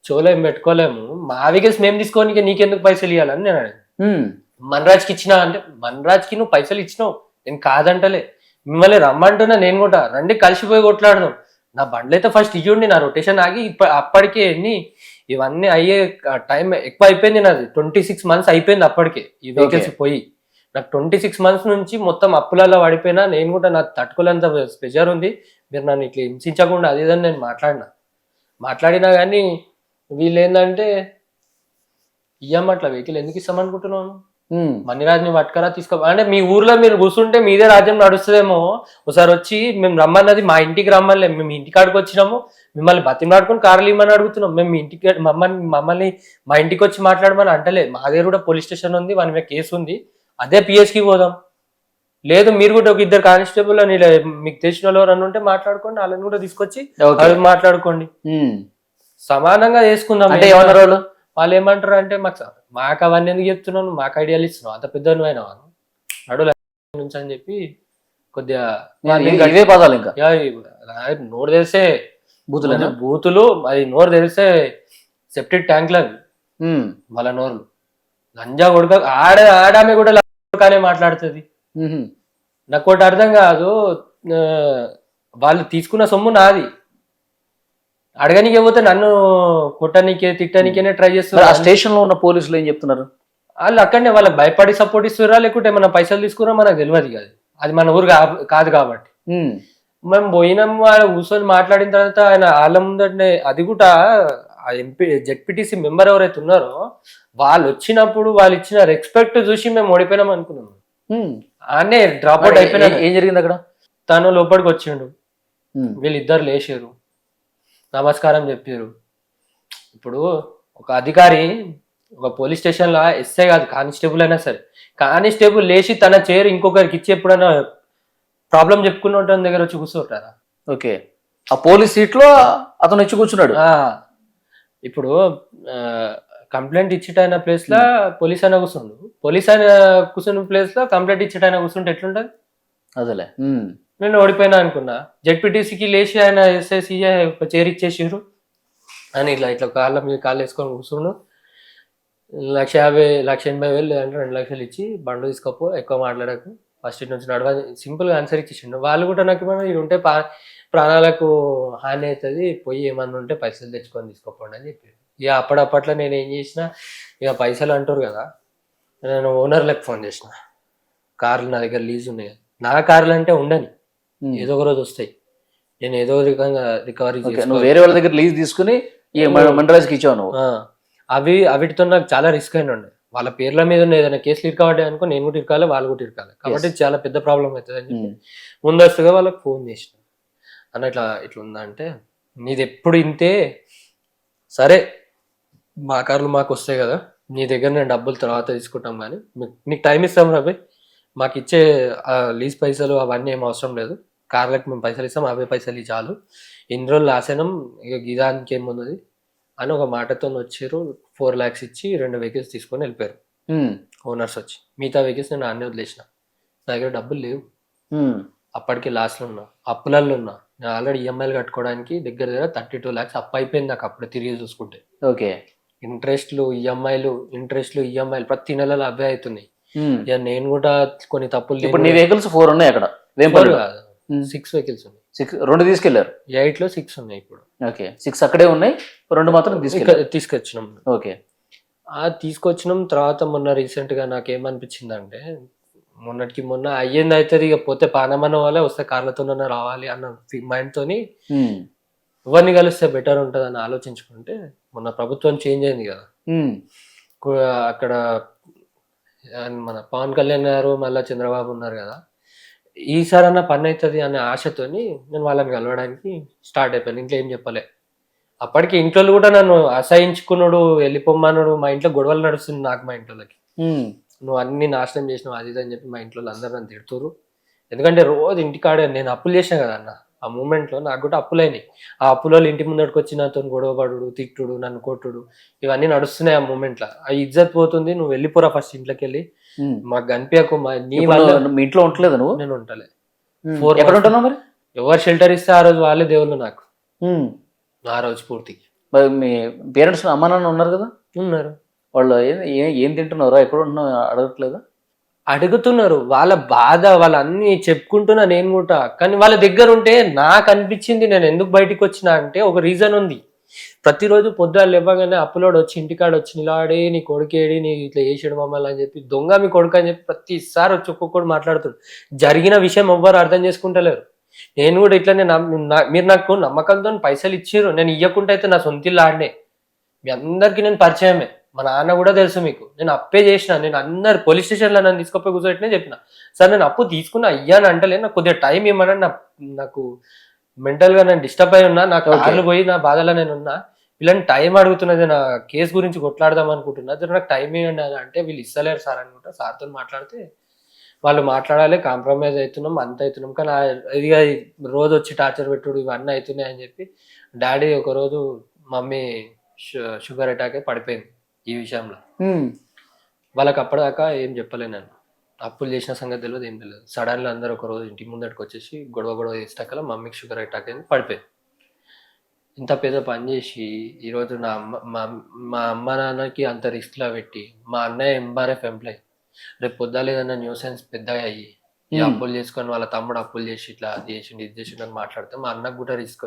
చోలేం పెట్టుకోలేము, మా వెహికల్స్ మేము తీసుకోనికి నీకెందుకు పైసలు ఇవ్వాలని నేను అడిగాను. మన్రాజ్కి ఇచ్చినా అంటే, మన్రాజ్కి నువ్వు పైసలు ఇచ్చినావు, నేను కాదంటలే, మిమ్మల్ని రమ్మంటున్నా, నేను కూడా రండి కలిసిపోయి కొట్లాడదాం. నా బండ్లు అయితే ఫస్ట్ ఇవ్వండి, నా రొటేషన్ ఆగి అప్పటికే ఇవన్నీ అయ్యే టైం ఎక్కువ అయిపోయింది నాది. 26 months అయిపోయింది అప్పటికే ఈ వెహికల్స్ పోయి. నాకు 26 months నుంచి మొత్తం అప్పులలో పడిపోయినా, నేను కూడా నాకు తట్టుకోలేంత ప్రెజర్ ఉంది, మీరు నన్ను ఇట్లా హింసించకుండా అది ఇదని నేను మాట్లాడినా కానీ వీళ్ళు ఏంటంటే ఇయ్యమట్ల వెహికల్ ఎందుకు ఇస్తామనుకుంటున్నాను, మణిరాజ్ని పట్టుకరా తీసుకో అంటే మీ ఊర్లో మీరు కూర్చుంటే మీదే రాజ్యం నడుస్తుందేమో. ఒకసారి వచ్చి మేము రమ్మన్నది మా ఇంటికి రమ్మలే, మేము ఇంటికాడికి వచ్చినాము, మిమ్మల్ని బతిమలాడుకొని కార్లు ఇమ్మని అడుగుతున్నాం, మేము మీ ఇంటికి మమ్మల్ని మా ఇంటికి వచ్చి మాట్లాడమని అంటలే. మా దగ్గర కూడా పోలీస్ స్టేషన్ ఉంది, వాని మీద కేసు ఉంది, అదే పిఎస్కి పోదాం. లేదు మీరు కూడా ఒక 2 కానిస్టేబుల్ అని మీకు తెలిసిన వాళ్ళు ఎవరన్నా ఉంటే మాట్లాడుకోండి, వాళ్ళని కూడా తీసుకొచ్చి మాట్లాడుకోండి, సమానంగా చేసుకుందాం. అంటే ఏమన్నారు వాళ్ళు ఏమంటారు అంటే, మాకు అవన్నీ ఎందుకు చెప్తున్నాను, మాకు ఐడియాలు ఇస్తున్నావు, అంత పెద్ద అయినా నడు నుంచి అని చెప్పి కొద్దిగా ఇవే పదాలు ఇంకా నోరు తెలిసే బూతులు, అది నోరు తెలిసే సెప్టిక్ ట్యాంక్లు అవి వాళ్ళ నోర్లు. లంజా కొడుక ఆడామె కూడా కానీ మాట్లాడుతుంది. నాకు ఒకటి అర్థం కాదు, వాళ్ళు తీసుకున్న సొమ్ము నాది, అడగనికే పోతే నన్ను కొట్టనికే తిట్టనికేనే ట్రై చేస్తున్నారు. ఆ స్టేషన్ లో ఉన్న పోలీసులు ఏం చెప్తున్నారు, వాళ్ళు అక్కడనే వాళ్ళకి భయపడి సపోర్ట్ ఇస్తురా, లేకుంటే మన పైసలు తీసుకురా మనకు తెలియదు కాదు, అది మన ఊరు కాదు కాబట్టి. మేము పోయినాం, వాళ్ళు కూర్చొని మాట్లాడిన తర్వాత ఆయన వాళ్ళ ముందంటే, అది కూడా ఆ జెడ్పీటీసీ మెంబర్ ఎవరైతే ఉన్నారో వాళ్ళు వచ్చినప్పుడు వాళ్ళు ఇచ్చిన రెస్పెక్ట్ చూసి మేము ఓడిపోయినాం అనుకున్నాం. ఆనే డ్రాప్ అవుట్ అయిపోయినా. ఏం జరిగింది అక్కడ, తను లోపలికి వచ్చిండు, వీళ్ళిద్దరు లేచారు, నమస్కారం చెప్పారు. ఇప్పుడు ఒక అధికారి ఒక పోలీస్ స్టేషన్లో ఎస్ఐ కాదు కానిస్టేబుల్ అయినా సరే, కానిస్టేబుల్ లేచి తన చైర్ ఇంకొకరికి ఇచ్చి ఎప్పుడైనా ప్రాబ్లం చెప్పుకున్న దగ్గర వచ్చి కూర్చోటారా? ఓకే, ఆ పోలీస్ సీట్ లో అతను వచ్చి కూర్చున్నాడు. ఇప్పుడు కంప్లైంట్ ఇచ్చేటైన ప్లేస్ లో పోలీస్ అయినా కూర్చుండు, పోలీస్ అయినా కూర్చున్న ప్లేస్ లో కంప్లైంట్ ఇచ్చేటైనా కూర్చుంటే ఎట్లుంటది? అదేలే, నేను ఓడిపోయినా అనుకున్నా. జెడ్పీటీసీకి లేచి ఆయన ఎస్ఐ ఒక చైర్ ఇచ్చేసారు అని ఇట్లా కాళ్ళ మీద కాళ్ళు వేసుకొని కూర్చుండు. 1,50,000 1,80,000 లేదంటే 2 లక్షలు ఇచ్చి బండ్లు తీసుకోపో, ఎక్కువ మాట్లాడకు, ఫస్ట్ ఇటు నుంచి నడవ, సింపుల్ గా ఆన్సర్ ఇచ్చేసిండు. వాళ్ళు కూడా నాకు ఏమన్నా ఇది ఉంటే ప్రాణాలకు హాని అవుతుంది, పోయి ఏమన్నా ఉంటే పైసలు తెచ్చుకొని తీసుకోపోండి అని చెప్పారు. ఇక అప్పట్లో నేను ఏం చేసిన, ఇక పైసలు అంటారు కదా, నేను ఓనర్లకు ఫోన్ చేసిన, కార్లు నా దగ్గర లీజ్ ఉన్నాయి, నా కార్లు అంటే ఉండని, ఏదో ఒక రోజు వస్తాయి, నేను ఏదో రకంగా రికవరీ చేస్తాను. వేరే వాళ్ళ దగ్గర లీజ్ తీసుకుని మండలాజ్కి ఇచ్చావు నువ్వు. అవిటితో నాకు చాలా రిస్క్ అయిన ఉండే, వాళ్ళ పేర్ల మీద ఉన్న ఏదైనా కేసులు ఇరకాబడ్డా అనుకో, నేను కూడా ఇరకాలి, వాళ్ళు కూడా ఇరకాలి, కాబట్టి చాలా పెద్ద ప్రాబ్లం అవుతుంది అని చెప్పి ముందస్తుగా వాళ్ళకి ఫోన్ చేసిన. అన్న ఇట్లా ఉందా అంటే, నీది ఎప్పుడు ఇంతే, సరే మా కార్లు మాకు వస్తాయి కదా, నీ దగ్గర నేను డబ్బులు తర్వాత తీసుకుంటాం, కానీ నీకు టైం ఇస్తాం రవి, మాకు ఇచ్చే లీజ్ పైసలు అవన్నీ ఏం అవసరం లేదు, కార్లకు మేము పైసలు ఇస్తాం, అవే పైసలు చాలు, ఇన్ని రోజులు లాసేనం, ఇక గిదానికి ఏమున్నది అని ఒక మాటతో వచ్చారు. 4 lakhs ఇచ్చి 2 వెహికల్స్ తీసుకొని వెళ్ళిపోయారు ఓనర్స్ వచ్చి. మిగతా వెహికల్స్ నేను అన్నీ వదిలేసిన, నా దగ్గర డబ్బులు లేవు, అప్పటికి లాస్ట్లో ఉన్నా, అప్పులలో ఉన్నా. నేను ఆల్రెడీ ఈఎంఐలు కట్టుకోవడానికి దగ్గర 32 lakhs అప్పు అయిపోయింది నాకు అప్పుడు తిరిగి చూసుకుంటే. ఓకే, ఇంట్రెస్ట్లు ఈఎంఐలు ప్రతి నెలలో అవే అవుతున్నాయి. ఇక నేను కూడా కొన్ని తప్పులు. ఇప్పుడు నీ వెహికల్స్ 4 ఉన్నాయి అక్కడ? 6 వెహికల్స్ ఉన్నాయి. 2 తీసుకెళ్లారు, 8లో 6 ఉన్నాయి ఇప్పుడు. ఓకే, 6 అక్కడే ఉన్నాయి, 2 మాత్రం తీసుకొచ్చినాం. ఓకే, తీసుకొచ్చినాం. తర్వాత మొన్న రీసెంట్ గా నాకేమనిపించింది అంటే, మొన్నటికి మొన్న అయ్యింది అవుతుంది, ఇక పోతే పానమన్న వాళ్ళే వస్తే కార్లతోనన్నా రావాలి అన్న మైండ్ తోని ఎవరిని కలిస్తే బెటర్ ఉంటుంది అని ఆలోచించుకుంటే, మొన్న ప్రభుత్వం చేంజ్ అయింది కదా, అక్కడ మన పవన్ కళ్యాణ్ గారు మళ్ళీ చంద్రబాబు ఉన్నారు కదా, ఈసారన్నా పని అవుతుంది అనే ఆశతోని నేను వాళ్ళని కలవడానికి స్టార్ట్ అయిపోయాను. ఇంట్లో ఏం చెప్పలే. అప్పటికి ఇంట్లో కూడా నన్ను అసహించుకున్నాడు, వెళ్ళిపోమ్మన్నాడు, మా ఇంట్లో గొడవలు నడుస్తుంది నాకు, మా ఇంట్లోకి. నువ్వు అన్ని నాశనం చేసినావు అది ఇది అని చెప్పి మా ఇంట్లో అందరూ నన్ను తిడుతురు. ఎందుకంటే రోజు ఇంటికాడే నేను అప్పులు చేసిన కదా అన్న. ఆ మూమెంట్లో నాకు కూడా అప్పులైనాయి. ఆ అప్పులో ఇంటి ముందటికి వచ్చి నాతో గొడవపడు, తిట్టుడు, నన్ను కొట్టుడు ఇవన్నీ నడుస్తున్నాయి. ఆ మూమెంట్లో ఆ ఇజ్జత్ పోతుంది. నువ్వు వెళ్ళిపోరా ఫస్ట్ ఇంట్లోకి వెళ్ళి, మాకు కనిపించకు, నీ వల్ల. మీ ఇంట్లో ఉండలేదు నువ్వు? నేను ఉంటలే. ఎక్కడ ఉంటున్నావు మరి? ఎవరు షెల్టర్ ఇస్తే ఆ రోజు వాళ్ళే దేవుళ్ళు నాకు. ఆ రోజు పూర్తి. మరి మీ పేరెంట్స్ అమ్మ నాన్న ఉన్నారు కదా? ఉన్నారు. వాళ్ళు ఏం తింటున్నారో ఎక్కడ ఉంటున్నావు అడగట్లేదా? అడుగుతున్నారు. వాళ్ళ బాధ వాళ్ళు అన్ని చెప్పుకుంటున్నా నేను కూడా. కానీ వాళ్ళ దగ్గర ఉంటే నాకు అనిపించింది, నేను ఎందుకు బయటికి వచ్చినా అంటే ఒక రీజన్ ఉంది. ప్రతిరోజు పొద్దున్న ఇవ్వగానే అప్పులోడు వచ్చి ఇంటికాడ వచ్చి నిలాడే నీ కొడుకేడి, నీ ఇట్లా చేసాడు మమ్మల్ని అని చెప్పి, దొంగ మీ కొడుకు అని చెప్పి ప్రతిసారి వచ్చి ఒక్కొక్కడు మాట్లాడుతాడు. జరిగిన విషయం ఎవ్వరు అర్థం చేసుకుంటలేరు. నేను కూడా ఇట్లనే మీరు నాకు నమ్మకంతో పైసలు ఇచ్చారు, నేను ఇవ్వకుండా అయితే నా సొంతిల్లు ఆడనే. మీ అందరికీ నేను పరిచయమే, మా నాన్న కూడా తెలుసు మీకు. నేను అప్పే చేసిన. నేను అందరు పోలీస్ స్టేషన్లో నన్ను తీసుకుపోయి కూర్చోబెట్టినే చెప్పిన, సార్ నేను అప్పు తీసుకున్నా అయ్యాను అంటలే, నాకు కొద్దిగా టైం ఇవ్వమని. నాకు మెంటల్గా నేను డిస్టర్బ్ అయి ఉన్నా, నాకు కార్లు పోయి నా బాధలో నేను ఉన్నా. వీళ్ళని టైం అడుగుతున్నది, నా కేసు గురించి కొట్లాడదాం అనుకుంటున్నా, నాకు టైం ఇవ్వండి అంటే వీళ్ళు ఇస్తలేరు సార్ అనుకుంటా. సార్తో మాట్లాడితే వాళ్ళు మాట్లాడాలి, కాంప్రమైజ్ అవుతున్నాం, అంత అవుతున్నాం. కానీ ఇదిగా రోజు వచ్చి టార్చర్ పెట్టుడు ఇవన్నీ అవుతున్నాయి అని చెప్పి డాడీ ఒకరోజు మమ్మీ షుగర్ అటాక్ అయి పడిపోయింది ఈ విషయంలో. వాళ్ళకి అప్పటిదాకా ఏం చెప్పలే నేను. అప్పులు చేసిన సంగతి తెలియదు, ఏం తెలియదు. సడన్గా అందరూ ఒక రోజు ఇంటి ముందటికి వచ్చేసి గొడవ చేసేటక్కడ మమ్మీకి షుగర్ అటాక్ అయింది, పడిపోయింది. ఇంత పెద్ద పని చేసి ఈరోజు నా మా అమ్మ నాన్నకి అంత రిస్క్లో పెట్టి, మా అన్నయ్య ఎంఆర్ఎఫ్ ఎంప్లాయ్, రేపు పొద్దున ఏదన్నా న్యూసెన్స్ పెద్దగా అయ్యి ఈ అప్పులు చేసుకొని వాళ్ళ తమ్ముడు అప్పులు చేసి ఇట్లా అది చేసిండు ఇది చేసిండు అని మాట్లాడితే మా అన్నకు కూడా రిస్క్.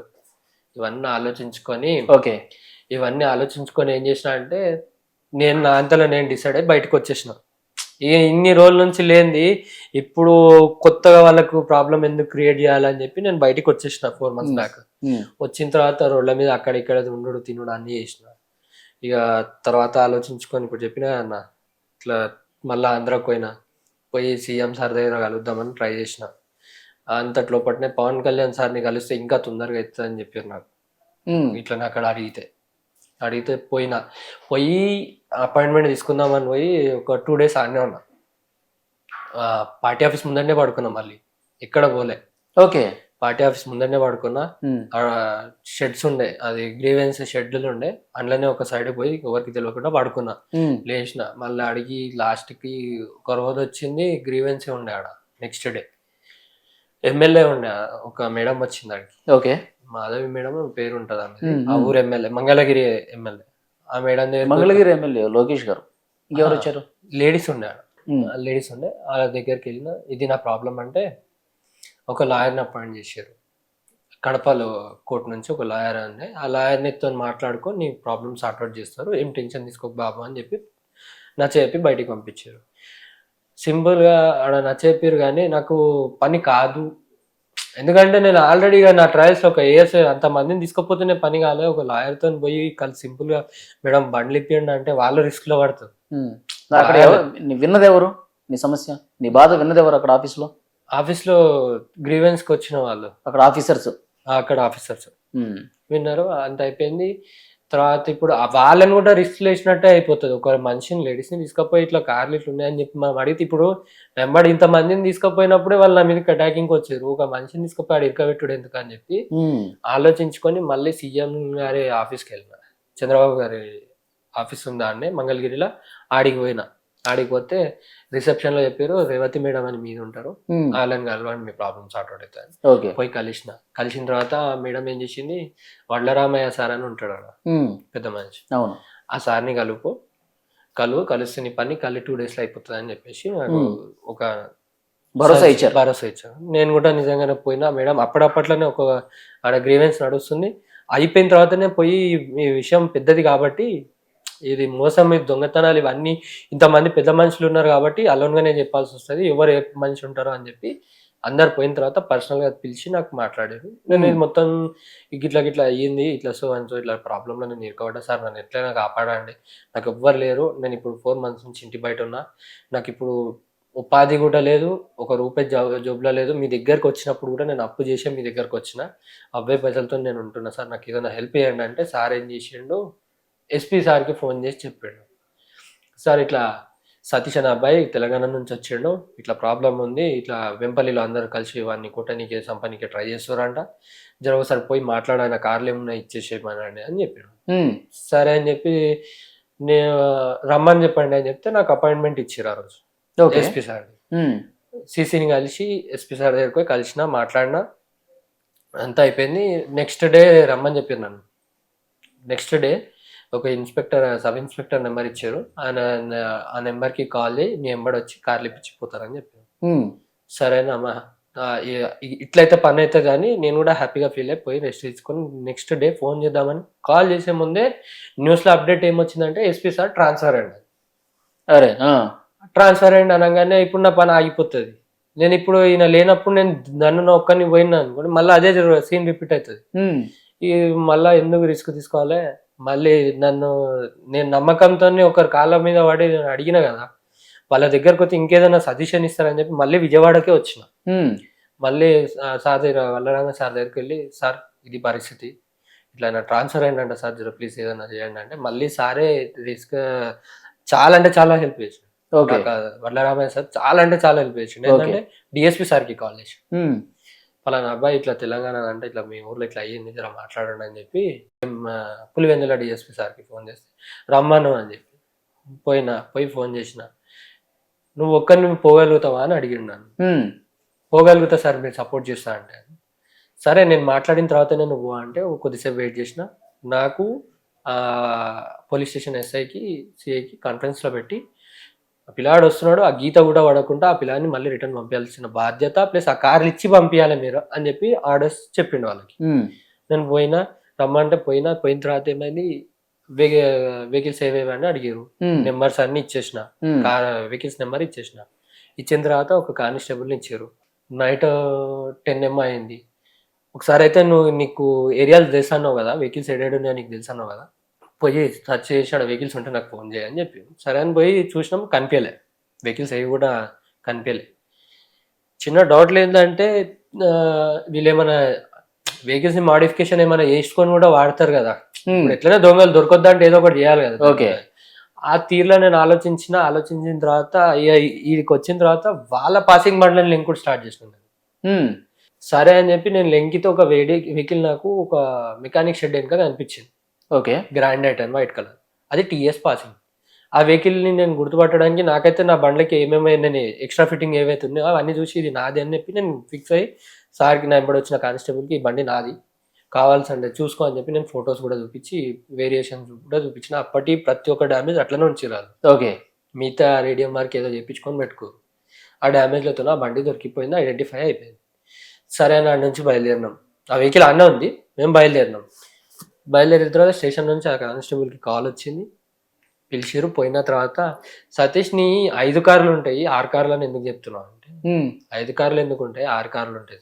ఇవన్నీ ఆలోచించుకొని ఏం చేసిన అంటే నేను నా అంతలో నేను డిసైడ్ అయ్యి బయటకు వచ్చేసిన. ఇన్ని రోజుల నుంచి లేనిది ఇప్పుడు కొత్తగా వాళ్ళకు ప్రాబ్లం ఎందుకు క్రియేట్ చేయాలని చెప్పి నేను బయటకు వచ్చేసిన 4 months బ్యాక్. వచ్చిన తర్వాత రోడ్ల మీద అక్కడ ఇక్కడ ఉండు తినుడు అన్నీ చేసిన. ఇక తర్వాత ఆలోచించుకొని ఇప్పుడు చెప్పినా అన్న ఇట్లా మళ్ళీ ఆంధ్రాకి పోయి సీఎం సార్ దగ్గర కలుద్దామని ట్రై చేసిన. అంతట్లోపటినే పవన్ కళ్యాణ్ సార్ని కలిస్తే ఇంకా తొందరగా అవుతుందని చెప్పారు నాకు. ఇట్లా అక్కడ అడిగితే పోయి అపాయింట్మెంట్ తీసుకుందామని పోయి ఒక 2 days ఆడనే ఉన్నా. పార్టీ ఆఫీస్ ముందరనే పడుకున్నా, మళ్ళీ ఎక్కడ పోలే. ఓకే, పార్టీ ఆఫీస్ ముందరనే పడుకున్నా. షెడ్స్ ఉండే, అది గ్రీవెన్స్ షెడ్లు ఉండే, అందులోనే ఒక సైడ్ పోయి ఎవరికి తెలియకుండా పడుకున్నా. లేచిన మళ్ళీ అడిగి లాస్ట్కి ఒక రోజు వచ్చింది, గ్రీవెన్సే ఉండే ఆడ. నెక్స్ట్ డే ఎమ్మెల్యే ఉండే, ఒక మేడం వచ్చింది అడిగి. ఓకే, మాధవి మేడం పేరు ఉంటుంది ఆమె, ఆ ఊరు ఎమ్మెల్యే, మంగళగిరి ఎమ్మెల్యే. ఆ మేడం మంగళగిరి ఎమ్మెల్యే లోకేష్ గారు. ఇంకెవరు వచ్చారు? లేడీస్ ఉండే వాళ్ళ దగ్గరికి వెళ్ళిన, ఇది నా ప్రాబ్లం అంటే ఒక లాయర్ని అపాయింట్ చేశారు కడపలో కోర్టు నుంచి. ఒక లాయర్ అండి, ఆ లాయర్నితో మాట్లాడుకో నీ ప్రాబ్లమ్ సార్ట్అవుట్ చేస్తారు, ఏం టెన్షన్ తీసుకోక బాబు అని చెప్పి నచ్చజెప్పి బయటికి పంపించారు. సింపుల్గా ఆడ నచ్చజెప్పారు, కానీ నాకు పని కాదు. ఎందుకంటే నేను ఆల్రెడీగా నా ట్రయల్స్ ఒక ఏఎస్ అంతమందిని తీసుకపోతేనే పని కాలే. ఒక లాయర్తో పోయి కలిసి సింపుల్గా మేడం బండ్లు ఇప్పియండి అంటే వాళ్ళు రిస్క్లో పడతారు. విన్నది ఎవరు నీ సమస్య, నీ బాధ విన్నది ఎవరు అక్కడ ఆఫీస్లో గ్రీవెన్స్కి వచ్చిన వాళ్ళు, అక్కడ ఆఫీసర్స్ విన్నారు. అంత అయిపోయింది. తర్వాత ఇప్పుడు వాళ్ళని కూడా రిస్క్ వేసినట్టే అయిపోతుంది. ఒక మనిషిని లేడీస్ని తీసుకపోయి ఇట్లా కార్లు ఇట్లా ఉన్నాయని చెప్పి మనం అడిగితే, ఇప్పుడు వెంబడి ఇంతమందిని తీసుకపోయినప్పుడే వాళ్ళు నా మీదకి అటాకింగ్కి వచ్చారు. ఒక మనిషిని తీసుకపోయి ఆడ ఇరకబెట్టుడు ఎందుకు అని చెప్పి ఆలోచించుకొని మళ్ళీ సీఎం గారి ఆఫీస్కి వెళ్ళిన. చంద్రబాబు గారి ఆఫీస్ ఉంది ఆడనే మంగళగిరిలో. ఆడికి పోతే రిసెప్షన్లో చెప్పారు, రేవతి మేడం అని మీద ఉంటారు, వాళ్ళని కలవండి మీ ప్రాబ్లమ్ సార్ట్అవుట్ అవుతాయి. పోయి కలిసిన తర్వాత మేడం ఏం చేసింది, వడ్లరామయ్య సార్ అని ఉంటాడు ఆడ, పెద్ద మనిషి, ఆ సార్ని కలిస్తే నీ పని 2 days అయిపోతుంది అని చెప్పేసి నాకు ఒక భరోసా ఇచ్చారు. నేను కూడా నిజంగానే పోయినా. మేడం అప్పట్లోనే ఒక ఆడ గ్రీవెన్స్ నడుస్తుంది, అయిపోయిన తర్వాతనే పోయి ఈ విషయం పెద్దది కాబట్టి, ఇది మోసం, ఇది దొంగతనాలు, ఇవన్నీ ఇంతమంది పెద్ద మనుషులు ఉన్నారు కాబట్టి అలోన్గానే చెప్పాల్సి వస్తుంది, ఎవరు ఏ మనిషి ఉంటారో అని చెప్పి అందరు పోయిన తర్వాత పర్సనల్గా పిలిచి నాకు మాట్లాడారు. నేను ఇది మొత్తం ఇట్లా అయ్యింది, ఇట్లా సో ఇట్లా ప్రాబ్లంలో నేను ఇరుకోవడం సార్, నన్ను ఎట్లయినా కాపాడండి, నాకు ఎవ్వరు లేరు, నేను ఇప్పుడు 4 months నుంచి ఇంటి బయట ఉన్నా, నాకు ఇప్పుడు ఉపాధి కూడా లేదు, ₹1 జోబులో లేదు, మీ దగ్గరకు వచ్చినప్పుడు కూడా నేను అప్పు చేసే మీ దగ్గరకు వచ్చిన, అవే పైసలతో నేను ఉంటున్నా సార్, నాకు ఏదైనా హెల్ప్ చేయండి అంటే సార్ ఏం చేసిండు, ఎస్పీ సార్కి ఫోన్ చేసి చెప్పాడు, సార్ ఇట్లా సతీష్ అనే అబ్బాయి తెలంగాణ నుంచి వచ్చిండు, ఇట్లా ప్రాబ్లం ఉంది, ఇట్లా వెంపల్లిలో అందరు కలిసి వాడిని కొట్టనీకి చంపనీకి ట్రై చేస్తారంట, జర ఒకసారి పోయి మాట్లాడాన కార్లు ఏమన్నా ఇచ్చేసేయమనండి అని చెప్పాడు. సరే అని చెప్పి నేను రమ్మని చెప్పండి అని చెప్తే నాకు అపాయింట్మెంట్ ఇచ్చారు ఆ రోజు ఎస్పీ సార్. సిసిని కలిసి ఎస్పీ సార్ దగ్గరికి పోయి కలిసిన, మాట్లాడినా, అంతా అయిపోయింది. నెక్స్ట్ డే రమ్మని చెప్పారు నన్ను. నెక్స్ట్ డే ఒక ఇన్స్పెక్టర్, సబ్ ఇన్స్పెక్టర్ నెంబర్ ఇచ్చారు, ఆ నెంబర్కి కాల్ చేయి మీ ఎంబడి వచ్చి కార్లు ఇప్పించిపోతారని చెప్పారు. సరేనమ్మా, ఇట్లయితే పని అయితే కానీ నేను కూడా హ్యాపీగా ఫీల్ అయిపోయి రెస్ట్ తీసుకొని నెక్స్ట్ డే ఫోన్ చేద్దామని కాల్ చేసే ముందే న్యూస్లో అప్డేట్ ఏమొచ్చిందంటే ఎస్పీ సార్ ట్రాన్స్ఫర్ అయ్యండి. అరే ట్రాన్స్ఫర్ అయ్యండి అనగానే ఇప్పుడు నా పని ఆగిపోతుంది. నేను ఇప్పుడు ఈయన లేనప్పుడు నేను నన్ను ఒక్కరిని పోయినా అనుకోండి, మళ్ళీ అదే సీన్ రిపీట్ అవుతుంది. ఈ మళ్ళీ ఎందుకు రిస్క్ తీసుకోవాలి, మళ్ళీ నేను నమ్మకంతో ఒకరి కాళ్ళ మీద పడి అడిగిన కదా, వాళ్ళ దగ్గరకు వచ్చి ఇంకేదైనా సజెషన్ ఇస్తారని చెప్పి మళ్ళీ విజయవాడకే వచ్చిన. మళ్ళీ సార్ దగ్గర వల్లరంగ సార్ దగ్గరికి వెళ్ళి, సార్ ఇది పరిస్థితి, ఇట్లా నా ట్రాన్స్ఫర్ అయిందంట సార్, జర ప్లీజ్ ఏదైనా చేయండి అంటే మళ్ళీ సారే రిస్క్ చాలా అంటే చాలా హెల్ప్ చేసిండు. వల్లరామయ్య సార్ చాలా అంటే చాలా హెల్ప్ చేసిండు. ఏంటంటే డిఎస్పీ సార్కి కాల్ చేసి, పలానా అబ్బాయి ఇట్లా తెలంగాణ అంటే ఇట్లా మీ ఊర్లో ఇట్లా అయ్యింది, జర మాట్లాడండి అని చెప్పి పులివెందుల డిఎస్పీ సార్కి ఫోన్ చేస్తే రమ్మను అని చెప్పి పోయి ఫోన్ చేసిన. నువ్వు ఒక్కరిని పోగలుగుతావా అని అడిగిడు నన్ను. పోగలుగుతా సార్, మీరు సపోర్ట్ చేస్తా అంటే. సరే నేను మాట్లాడిన తర్వాతనే నువ్వు అంటే కొద్దిసేపు వెయిట్ చేసిన. నాకు పోలీస్ స్టేషన్ ఎస్ఐకి సిఐకి కాన్ఫరెన్స్లో పెట్టి, ఆ పిల్లాడు వస్తున్నాడు, ఆ గీత కూడా పడకుండా ఆ పిల్లాడిని మళ్ళీ రిటర్న్ పంపించాల్సిన బాధ్యత, ప్లస్ ఆ కార్లు ఇచ్చి పంపించాలి మీరు అని చెప్పి ఆర్డర్స్ చెప్పిండు వాళ్ళకి. నేను పోయినా, రమ్మంటే పోయిన తర్వాత ఏమైంది, వెహికల్స్ ఏవేవని అడిగారు, నెంబర్స్ అన్ని ఇచ్చేసిన, వెహికల్స్ నెంబర్ ఇచ్చేసిన. ఇచ్చిన తర్వాత ఒక కానిస్టేబుల్ని ఇచ్చారు. నైట్ 10 AM అయింది. ఒకసారి అయితే నీకు ఏరియాలు తెలుసు అన్నావు కదా, వెహికల్స్ ఉన్నాయో నీకు తెలుసు అన్నావు కదా, పోయి సర్చ్ చేసాడు, వెహికల్స్ ఉంటే నాకు ఫోన్ చేయని చెప్పి. సరే అని పోయి చూసినాం, కనిపించలే వెహికల్స్ ఏవి కూడా కనిపించలే. చిన్న డౌట్లు ఏంటంటే వీళ్ళు ఏమైనా వెహికల్స్ ని మాడిఫికేషన్ ఏమైనా వేసుకొని కూడా వాడతారు కదా, ఎట్లనే దొంగలు దొరకొద్దా అంటే ఏదో ఒకటి చేయాలి కదా. ఓకే, ఆ తీరులో నేను ఆలోచించిన తర్వాత వీడికి వచ్చిన తర్వాత వాళ్ళ పాసింగ్ బండ్లను లింక్ కూడా స్టార్ట్ చేసినాను. సరే అని చెప్పి నేను లెంకితో ఒక వెహికల్ నాకు ఒక మెకానిక్ షెడ్ వెనుక కనిపించింది. ఓకే, గ్రాండ్ ఐటన్ వైట్ కలర్, అది టీఎస్ పాసింగ్. ఆ వెహికల్ని నేను గుర్తుపట్టడానికి నాకైతే నా బండ్లకి ఏమేమి నేను ఎక్స్ట్రా ఫిట్టింగ్ ఏవైతే ఉన్నాయో అవన్నీ చూసి ఇది నాది అని చెప్పి నేను ఫిక్స్ అయ్యి సార్కి, నా వెంబడి వచ్చిన కానిస్టేబుల్కి ఈ బండి నాది కావాల్సిందే చూసుకో అని చెప్పి నేను ఫొటోస్ కూడా చూపించి వేరియేషన్స్ కూడా చూపించిన. అప్పటి ప్రతి ఒక్క డ్యామేజ్ అట్లనే ఉంచిరాదు. ఓకే, మిగతా రేడియం మార్క్ ఏదో చేయించుకొని పెట్టుకో. ఆ డ్యామేజ్లతో ఆ బండి దొరికిపోయింది, ఐడెంటిఫై అయిపోయింది. సరే అని ఆడ నుంచి బయలుదేరినాం. ఆ వెహికల్ అన్న ఉంది, మేము బయలుదేరినాం. బయలుదేరిన తర్వాత స్టేషన్ నుంచి ఆ కానిస్టేబుల్కి కాల్ వచ్చింది, పిలిచిరు. పోయిన తర్వాత సతీష్ని 5 కార్లు ఉంటాయి 6 కార్లు అని ఎందుకు చెప్తున్నావు అంటే, 5 కార్లు ఎందుకు ఉంటాయి 6 కార్లు ఉంటాయి,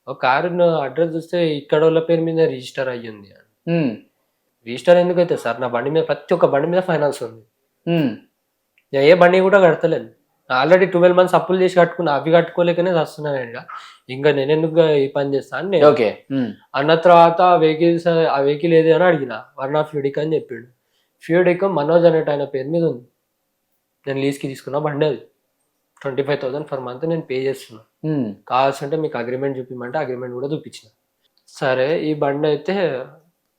ఒక కారు అడ్రస్ చూస్తే ఇక్కడ వాళ్ళ పేరు మీద రిజిస్టర్ అయ్యింది. రిజిస్టర్ ఎందుకు అయితే సార్, నా బండి మీద ప్రతి ఒక్క బండి మీద ఫైనాన్స్ ఉంది, నేను ఏ బండి కూడా కడతలేను. ఆల్రెడీ 12 months అప్పులు చేసి కట్టుకున్నా, అవి కట్టుకోలేకనే వస్తున్నాను. ఇంకా నేను ఎందుకు ఈ పని చేస్తాను నేను. ఓకే అన్న తర్వాత ఆ వెహికల్ ఏది అని అడిగిన, వర్నా ఫ్యూడిక్ అని చెప్పాడు. ఫ్యూడిక్ మనోజ్ అనేట ఆయన పేరు మీద ఉంది, నేను లీజ్కి తీసుకున్నా బండి. అది 25,000 per month నేను పే చేస్తున్నా, కావాల్సింటే మీకు అగ్రిమెంట్ చూపిమంటే అగ్రిమెంట్ కూడా చూపించిన. సరే ఈ బండి అయితే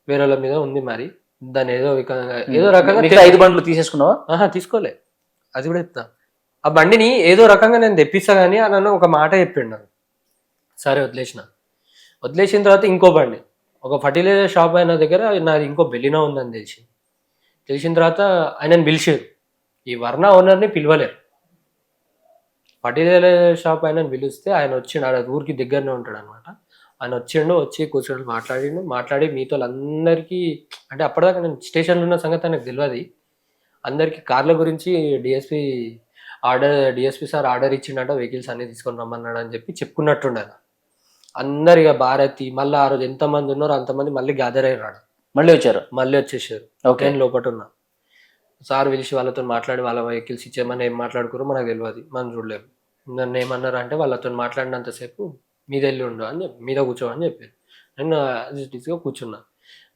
వేరే వాళ్ళ మీద ఉంది, మరి దాన్ని ఏదో రకంగా 5 బండ్లు తీసేసుకున్నావా? తీసుకోలే, అది కూడా చెప్తా. ఆ బండిని ఏదో రకంగా నేను తెప్పిస్తా కానీ అని ఒక మాట చెప్పిండు నాకు. సరే వదిలేసిన తర్వాత ఇంకో బండి ఒక ఫర్టిలైజర్ షాప్ అయిన దగ్గర నాది ఇంకో బెలినో ఉందని తెలిసిన తర్వాత ఆయనను పిలిచారు. ఈ వర్ణ ఓనర్ని పిలవలేరు. ఫర్టిలైజర్ షాప్ ఆయనను పిలిస్తే ఆయన వచ్చిండు, ఆడ ఊరికి దగ్గరనే ఉంటాడు అనమాట. ఆయన వచ్చి కూర్చొని మాట్లాడి మీతో అందరికీ, అంటే అప్పటిదాకా నేను స్టేషన్లో ఉన్న సంగతి నాకు తెలియదు, అందరికీ కార్ల గురించి డిఎస్పీ సార్ ఆర్డర్ ఇచ్చిండట, వెహికల్స్ అన్ని తీసుకొని రమ్మన్నాడు అని చెప్పి చెప్పుకున్నట్టుండే. అందరిగా భారతి మళ్ళీ ఆ రోజు ఎంతమంది ఉన్నారో అంతమంది మళ్ళీ గ్యాదర్ అయ్యారు, మళ్ళీ వచ్చేసారు. నేను లోపల ఉన్నా. సార్ పిలిచి వాళ్ళతో మాట్లాడి వాళ్ళ వెహికల్స్ ఇచ్చేమని ఏం మాట్లాడుకోరు మనకు తెలియదు, మనం చూడలేము. నన్ను ఏమన్నారు అంటే వాళ్ళతో మాట్లాడినంతసేపు మీద వెళ్ళి ఉండు అని చెప్పి, మీద కూర్చో అని చెప్పారు. నేను గా కూర్చున్నా.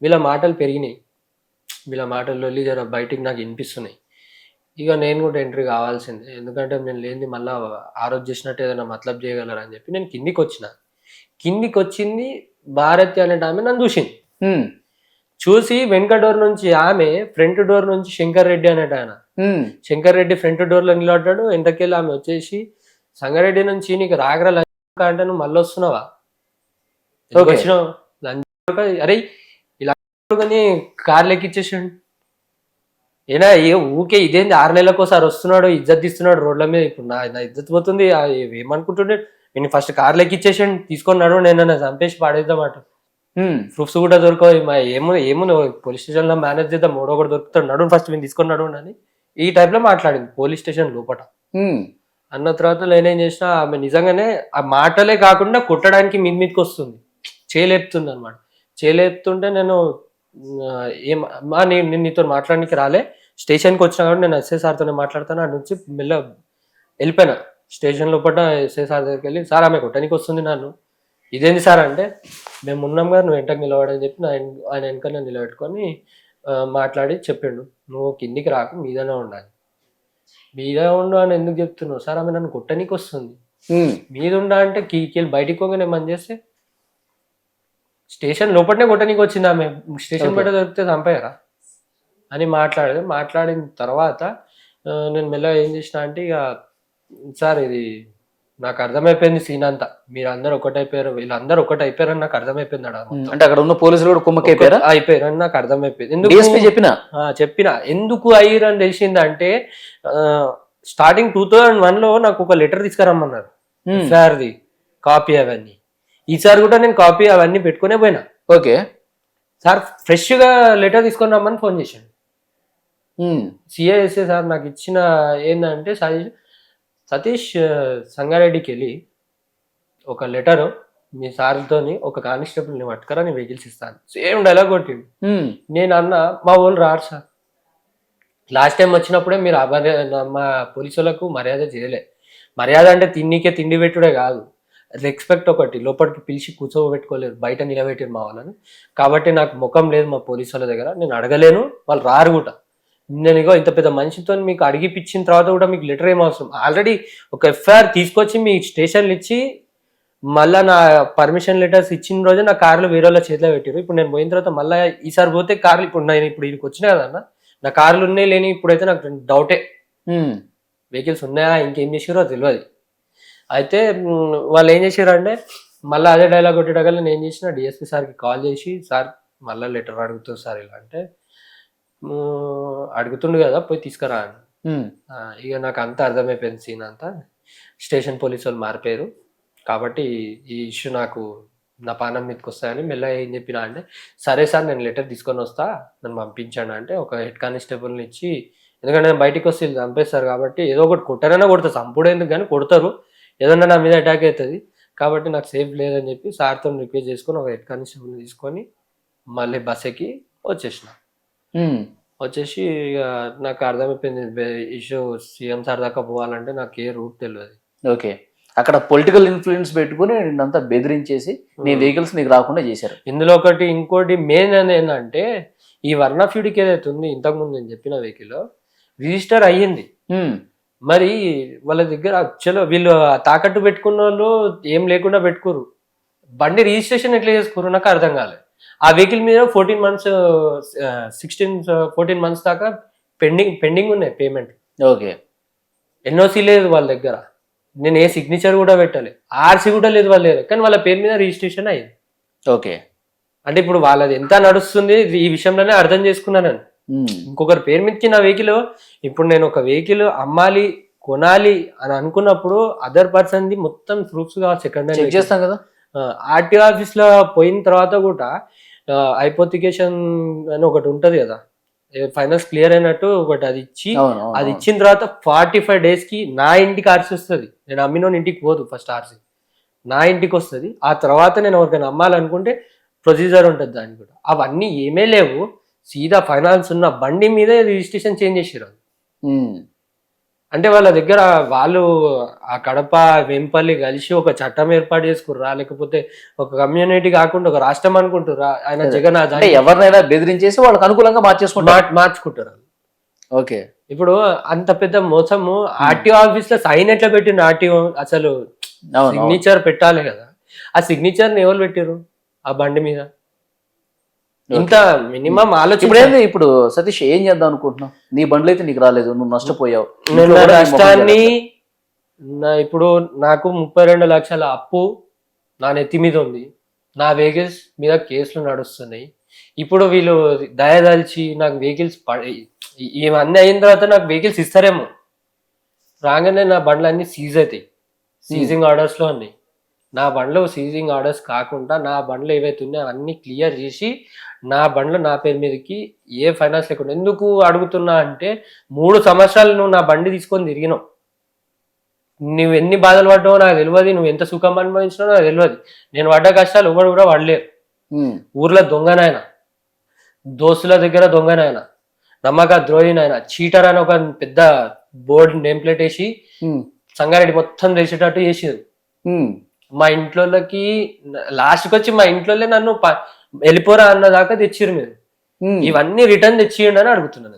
వీళ్ళ మాటలు పెరిగినాయి, వీళ్ళ మాటల్లో జర బయటికి నాకు వినిపిస్తున్నాయి. ఇక నేను కూడా ఎంట్రీ కావాల్సిందే, ఎందుకంటే నేను లేనిది మళ్ళీ ఆ రోజు చేసినట్టు ఏదైనా మతలబ్ చేయగలరా అని చెప్పి నేను కిందికి వచ్చింది భారతి అనే ఆమె నన్ను చూసింది. చూసి వెనక డోర్ నుంచి ఆమె ఫ్రంట్ డోర్ నుంచి శంకర్ రెడ్డి అనేట ఆయన, శంకర్ రెడ్డి ఫ్రంట్ డోర్ లో నిలబడ్డాడు. ఎంతకెళ్ళి ఆమె వచ్చేసి సంగారెడ్డి నుంచి నీకు రాగరా లంచ్ అంటే నువ్వు మళ్ళీ వస్తున్నావా, వచ్చినావు లంచ్, అరే ఇలా కార్లు ఎక్కిచ్చేసాడు. ఏనా ఊకే ఇదేంది 6 నెలలకోసారి వస్తున్నాడు, ఇజ్జత్ తీస్తున్నాడు రోడ్ల మీద. ఇప్పుడు నా ఇజ్జత్ పోతుంది, ఏమనుకుంటుండే నేను ఫస్ట్ కార్లు ఎక్కిచ్చేసాడు, తీసుకున్నాడు, నేను చంపేసి పాడేద్దామాట. ప్రూఫ్స్ కూడా దొరకవు, ఏముంది పోలీస్ స్టేషన్ లో మేనేజ్ చేద్దాం, మూడో కూడా దొరుకుతాడు, నడు ఫస్ట్ నేను తీసుకున్నాడు అని ఈ టైప్ లో మాట్లాడింది పోలీస్ స్టేషన్ లోపల. అన్న తర్వాత నేనేం చేసిన, ఆమె నిజంగానే ఆ మాటలే కాకుండా కొట్టడానికి మీదకి వస్తుంది, చేయలేపుతుంది అనమాట. చేయలేపుతుంటే నేను ఏమా నేను నీతో మాట్లాడడానికి రాలే, స్టేషన్కి వచ్చినా కాబట్టి నేను ఎస్ఐ సార్తోనే మాట్లాడతాను. అటు నుంచి మెల్ల వెళ్ళిపోయినా స్టేషన్ లోపల. ఎస్ఐ సార్ దగ్గరికి వెళ్ళి, సార్ ఆమె కొట్టడానికి వస్తుంది నన్ను, ఇదేంది సార్ అంటే, మేము ఉన్నాం కదా నువ్వు వెంటకి నిలబడని చెప్పి ఆయన వెనక నేను నిలబెట్టుకొని మాట్లాడి చెప్పిండు, నువ్వు కిందికి రాకు మీదనే ఉండాలి. మీద ఉండు అని ఎందుకు చెప్తున్నావు సార్, ఆమె నన్ను కొట్టడానికి వస్తుంది, మీద ఉండా అంటే కీకెళ్ళి బయటికి పోగానే ఏమని చేస్తే స్టేషన్ లోపలనే కొట్టడానికి వచ్చింది ఆమె, స్టేషన్ బయట దొరికితే చంపాయరా అని మాట్లాడిన తర్వాత నేను మెల్లగా ఏం చేసిన అంటే, ఇక సార్ ఇది నాకు అర్థమైపోయింది సీన్ అంతా, మీరు అందరు ఒకటైపోయారు, వీళ్ళందరూ ఒకటైపోయారని నాకు అర్థమైపోయింది. అంటే అక్కడ ఉన్న పోలీసులు కూడా కుమ్మకైపోయారా? అయిపోయారని నాకు అర్థమైపోయింది. ఎందుకు చెప్పిన ఎందుకు అయ్యారని తెలిసింది అంటే, స్టార్టింగ్ 2001 లో నాకు ఒక లెటర్ తీసుకురమ్మన్నారు సార్ది కాపీ అవన్నీ. ఈసారి కూడా నేను కాపీ అవన్నీ పెట్టుకునే పోయినా. ఓకే సార్ ఫ్రెష్ గా లెటర్ తీసుకొని రమ్మని ఫోన్ చేశాను. సిఐఎస్ఏ సార్ నాకు ఇచ్చిన ఏంటంటే, సతీష్ సంగారెడ్డికి వెళ్ళి ఒక లెటరు మీ సార్తోని ఒక కానిస్టేబుల్ని పట్టుకరా నేను వెహికల్స్ ఇస్తాను, సేమ్ డైలాగ్ కొట్టిండు. నేను అన్న మా వాళ్ళు రారు సార్, లాస్ట్ టైం వచ్చినప్పుడే మీరు మా పోలీసు వాళ్ళకు మర్యాద చేయలే. మర్యాద అంటే తిండి పెట్టుడే కాదు, రెస్పెక్ట్ ఒకటి, లోపలికి పిలిచి కూర్చోబెట్టుకోలేదు, బయట నిలబెట్టారు మా వాళ్ళని. కాబట్టి నాకు ముఖం లేదు మా పోలీసు వాళ్ళ దగ్గర, నేను అడగలేను, వాళ్ళు రారు కూడా. నేను ఇగో ఇంత పెద్ద మనిషితో మీకు అడిగిపించిన తర్వాత కూడా మీకు లెటర్ ఏం అవసరం, ఆల్రెడీ ఒక ఎఫ్ఐఆర్ తీసుకొచ్చి మీ స్టేషన్లు ఇచ్చి మళ్ళీ నా పర్మిషన్ లెటర్స్ ఇచ్చిన రోజు నా కార్లు వేరే వాళ్ళ చేతిలో పెట్టారు. ఇప్పుడు నేను పోయిన తర్వాత మళ్ళీ ఈసారి పోతే కార్లు ఇప్పుడు ఇక్కడికి వచ్చినాయి కదన్న, నా కార్లు ఉన్నాయి లేని ఇప్పుడైతే నాకు డౌటే, వెహికల్స్ ఉన్నాయా ఇంకేం చేసారో తెలియదు. అయితే వాళ్ళు ఏం చేశారు అంటే, మళ్ళీ అదే డైలాగ్ కొట్టేటగల నేను ఏం చేసిన, డిఎస్పీ సార్కి కాల్ చేసి, సార్ మళ్ళీ లెటర్ అడుగుతుంది సార్ ఇలా అంటే, అడుగుతుండు కదా పోయి తీసుకురా అని. ఇక నాకు అంతా అర్థమైపోయింది సీన్ అంతా. స్టేషన్ పోలీసు వాళ్ళు మారిపోయారు కాబట్టి ఈ ఇష్యూ నాకు నా పానం మీదకి వస్తాయని మెల్లగా ఏం చెప్పినా అంటే, సరే సార్ నేను లెటర్ తీసుకొని వస్తా నన్ను పంపించాను అంటే, ఒక హెడ్ కానిస్టేబుల్ని ఇచ్చి, ఎందుకంటే నేను బయటికి వస్తే చంపేస్తారు కాబట్టి ఏదో ఒకటి కొట్టారైనా కొడతారు, చంపుడేందుకు కానీ కొడతారు, ఏదన్నా నా మీద అటాక్ అవుతుంది కాబట్టి నాకు సేఫ్ లేదని చెప్పి సార్తో రిక్వెస్ట్ చేసుకొని ఒక హెడ్ కానిస్టేబుల్ని తీసుకొని మళ్ళీ బస్ ఎక్కి వచ్చేసిన. వచ్చేసి ఇక నాకు అర్థమైపోయింది ఇష్యూ సీఎం సార్ దాకా పోవాలంటే నాకు ఏ రూట్ తెలియదు. ఓకే, అక్కడ పొలిటికల్ ఇన్ఫ్లుయెన్స్ పెట్టుకుని అంతా బెదిరించేసి నీ వెహికల్స్ నీకు రాకుండా చేశారు. ఇందులో ఇంకోటి మెయిన్ ఏంటంటే, ఈ వర్ణఫ్యూడికి ఏదైతే ఉంది ఇంతకుముందు నేను చెప్పిన వెహికల్ రిజిస్టర్ అయ్యింది, మరి వాళ్ళ దగ్గర చలో వీళ్ళు తాకట్టు పెట్టుకున్న వాళ్ళు ఏం లేకుండా పెట్టుకోరు, బండి రిజిస్ట్రేషన్ ఎట్లా చేసుకోరు నాకు అర్థం కాలేదు. ఆ వెహికల్ మీద 14 months దాకా పెండింగ్ ఉన్నాయి పేమెంట్. ఓకే, ఎన్ఓసి లేదు వాళ్ళ దగ్గర, నేను ఏ సిగ్నేచర్ కూడా పెట్టాలి, ఆర్సీ కూడా లేదు వాళ్ళ దగ్గర, కానీ వాళ్ళ పేరు మీద రిజిస్ట్రేషన్ అయ్యింది. ఓకే, అంటే ఇప్పుడు వాళ్ళది ఎంత నడుస్తుంది ఈ విషయంలోనే అర్థం చేసుకున్నాను. ఇంకొకరి పేరు మీదకి నా వెహికల్, ఇప్పుడు నేను ఒక వెహికల్ అమ్మాలి కొనాలి అని అనుకున్నప్పుడు అదర్ పర్సన్ ది మొత్తం ప్రూఫ్స్ కావాలి, సెకండ్ హ్యాండ్ చేస్తాం కదా. ఆర్టీఓ ఆఫీస్ లో పోయిన తర్వాత కూడా హైపోతికేషన్ అని ఒకటి ఉంటది కదా, ఫైనాన్స్ క్లియర్ అయినట్టు ఒకటి అది ఇచ్చిన తర్వాత 45 days కి నా ఇంటికి ఆర్సీ వస్తుంది. నేను అమ్మినోని ఇంటికి పోదు, ఫస్ట్ ఆర్సీ నా ఇంటికి వస్తుంది. ఆ తర్వాత నేను ఎవరికైనా అమ్మాలనుకుంటే ప్రొసీజర్ ఉంటుంది దానికి కూడా. అవన్నీ ఏమీ లేవు, సీదా ఫైనాన్స్ ఉన్న బండి మీదే రిజిస్ట్రేషన్ చేంజ్ చేసారు. అంటే వాళ్ళ దగ్గర వాళ్ళు ఆ కడప వెంపల్లి కలిసి ఒక చట్టం ఏర్పాటు చేసుకుర్రా, లేకపోతే ఒక కమ్యూనిటీ కాకుండా ఒక రాష్ట్రం అనుకుంటుర్రా? ఆయన జగన్ ఎవరినైనా బెదిరించేసి వాళ్ళకి అనుకూలంగా మార్చుకుంటారు. మార్చుకుంటారు. ఓకే, ఇప్పుడు అంత పెద్ద మోసము ఆర్టీఓ ఆఫీస్ లో సైన్ ఎట్లా పెట్టిండు ఆర్టీఓ? అసలు అవును సిగ్నేచర్ పెట్టాలి కదా, ఆ సిగ్నేచర్ ని ఎవరు పెట్టారు ఆ బండి మీద? ఇంత మినిమం ఇప్పుడు ఆలోచన. ఏంది, ఇప్పుడు సతీష్ ఏం చేద్దాం అనుకుంటున్నావు? నీ బండ్లు అయితే నీకు రాలేదు, నువ్వు నష్టపోయావు. నేను ఇంట్లో కూడా నీ మొహం నష్టాన్ని జరగట్లేదు. ఇప్పుడు నాకు 32 లక్షల అప్పు నా నెత్తి మీద ఉంది. నా వెహికల్స్ మీద కేసులు నడుస్తున్నాయి. ఇప్పుడు వీళ్ళు దయదలిచి నాకు వెహికల్స్ ఇవన్నీ అయిన తర్వాత నాకు వెహికల్స్ ఇస్తారేమో. రాగానే నా బండ్లు అన్ని సీజ్ అవుతాయి. సీజింగ్ ఆర్డర్స్ లో ఉన్నాయి. నా బండ్లు సీజింగ్ ఆర్డర్స్ కాకుండా నా బండ్లు ఏవైతే ఉన్నాయో అవన్నీ క్లియర్ చేసి నా బండ్లు నా పేరు మీదకి ఏ ఫైనాన్స్ లేకుండా. ఎందుకు అడుగుతున్నా అంటే 3 సంవత్సరాలు నువ్వు నా బండి తీసుకొని తిరిగినావు. నువ్వు ఎన్ని బాధలు పడ్డావో నాకు తెలియదు, నువ్వు ఎంత సుఖం అనుభవించినావో నాకు తెలియదు. నేను పడ్డ కష్టాలు ఎవరు కూడా పడలేరు. ఊర్లో దొంగనాయన, దోస్తుల దగ్గర దొంగనాయన, నమ్మక ద్రోహినాయన, చీటర్ అని ఒక పెద్ద బోర్డు నేమ్ ప్లేట్ వేసి సంగారెడ్డి మొత్తం తెలిసేటట్టు చేసారు. మా ఇంట్లోకి లాస్ట్కి వచ్చి మా ఇంట్లో నన్ను వెళ్ళిపోరా అన్న దాకా తెచ్చిరు మీరు. ఇవన్నీ రిటర్న్ తెచ్చియండి అని అడుగుతున్నాను.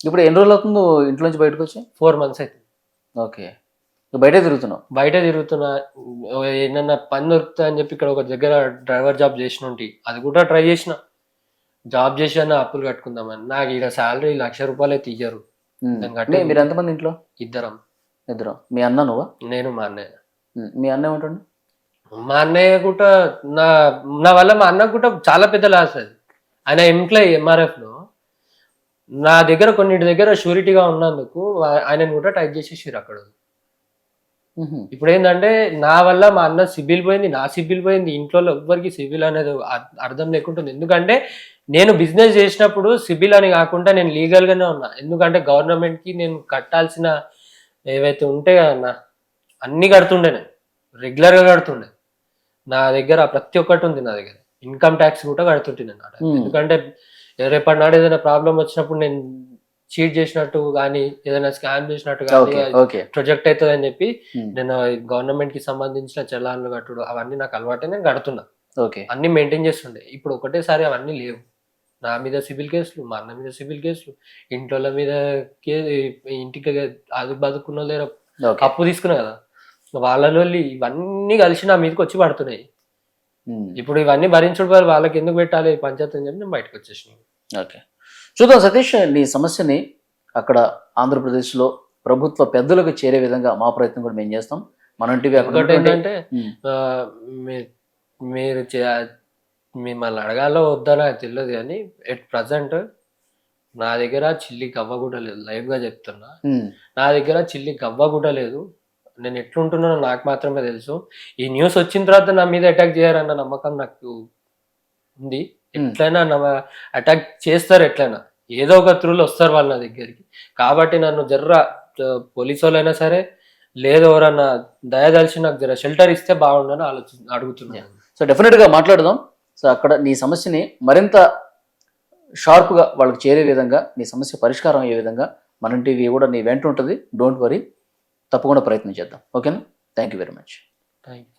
ఇప్పుడు ఎన్ని రోజులు అవుతుంది ఇంట్లో నుంచి బయటకు వచ్చి? 4 months అవుతుంది. ఓకే, బయటే తిరుగుతున్నావు? బయట తిరుగుతున్నా. ఏమన్నా పని దొరుకుతా అని చెప్పి ఇక్కడ ఒక దగ్గర డ్రైవర్ జాబ్ చేసిన ఉంటే అది కూడా ట్రై చేసిన. జాబ్ చేసి అన్న అప్పులు కట్టుకుందామని. నాకు ఇక్కడ శాలరీ 1,00,000 రూపాయలు తీయరు. మీరు ఎంతమంది ఇంట్లో? ఇద్దరం. మీ అన్న నువ్వా? నేను మా అన్నయ్య. మీ అన్న ఏమంటాడు? మా అన్నయ్య కూడా నా వల్ల మా అన్నకు కూడా చాలా పెద్ద లాస్ అది. ఆయన ఎంప్లాయీ MRF లో. నా దగ్గర కొన్నిటి దగ్గర షూరిటీగా ఉన్నందుకు ఆయనను కూడా టైప్ చేసేసారు అక్కడ. ఇప్పుడు ఏంటంటే నా వల్ల మా అన్న సిబిల్ పోయింది, నా సిబిల్ పోయింది, ఇంట్లో ఎవ్వరికి సిబిల్ అనేది అర్థం లేకుంటుంది. ఎందుకంటే నేను బిజినెస్ చేసినప్పుడు సిబిల్ అని కాకుండా నేను లీగల్ గానే ఉన్నా. ఎందుకంటే గవర్నమెంట్ కి నేను కట్టాల్సిన ఏవైతే ఉంటాయి కదన్నా అన్ని కడుతుండే, నేను రెగ్యులర్ గా కడుతుండే. నా దగ్గర ప్రతి ఒక్కటి ఉంది. నా దగ్గర ఇన్కమ్ ట్యాక్స్ కూడా కడుతుంటుంది అన్నమాట. ఎందుకంటే రేపటి నాడు ఏదైనా ప్రాబ్లం వచ్చినప్పుడు నేను చీట్ చేసినట్టు కానీ ఏదైనా స్కామ్ చేసినట్టు కానీ ప్రొజెక్ట్ అవుతుంది అని చెప్పి నేను గవర్నమెంట్ కి సంబంధించిన చలాన్లు కట్టుడు అవన్నీ నాకు అలవాటే, నేను కడుతున్నా. అన్ని మెయింటైన్ చేస్తుండే. ఇప్పుడు ఒకటేసారి అవన్నీ లేవు. నా మీద సివిల్ కేసులు, మా అన్న మీద సివిల్ కేసులు, ఇంట్లో మీద ఇంటికి అది బతుకున్న లేరు, అప్పు తీసుకున్నా కదా వాళ్ళలో ఇవన్నీ కలిసి నా మీదకి వచ్చి పడుతున్నాయి. ఇప్పుడు ఇవన్నీ భరించుడు వాళ్ళకి ఎందుకు పెట్టాలి పంచాయతీ అని చెప్పి నేను బయటకు వచ్చేసినాను. ఓకే, చూద్దాం సతీష్, నీ సమస్యని అక్కడ ఆంధ్రప్రదేశ్లో ప్రభుత్వ పెద్దలకు చేరే విధంగా మా ప్రయత్నం కూడా మేము చేస్తాం. మన టీవీ ఒకటి ఏంటంటే మీరు మిమ్మల్ని అడగాలో వద్దా నాకు తెలియదు కానీ ఎట్ ప్రజెంట్ నా దగ్గర చిల్లి గవ్వ కూడా లేదు. లైవ్ గా చెప్తున్నా, నా దగ్గర చిల్లి గవ్వ కూడా లేదు. నేను ఎట్లుంటున్నానో నాకు మాత్రమే తెలుసు. ఈ న్యూస్ వచ్చిన తర్వాత నా మీద అటాక్ చేయాలన్న నమ్మకం నాకు ఉంది. ఎట్లయినా అటాక్ చేస్తారు, ఎట్లయినా ఏదో ఒక త్రూలో వస్తారు వాళ్ళు నా దగ్గరికి. కాబట్టి నన్ను పోలీసు వాళ్ళైనా సరే లేదు ఎవరన్నా దయదలిచి నాకు షెల్టర్ ఇస్తే బాగుండని అడుగుతున్నాను. సో డెఫినెట్గా మాట్లాడదాం. సో అక్కడ నీ సమస్యని మరింత షార్ప్గా వాళ్ళకి చేరే విధంగా, నీ సమస్య పరిష్కారం అయ్యే విధంగా మన టీవీ కూడా నీ వెంట ఉంటుంది. డోంట్ వరీ, తప్పకుండా ప్రయత్నం చేద్దాం. ఓకేనా? Thank you very much. Thank you.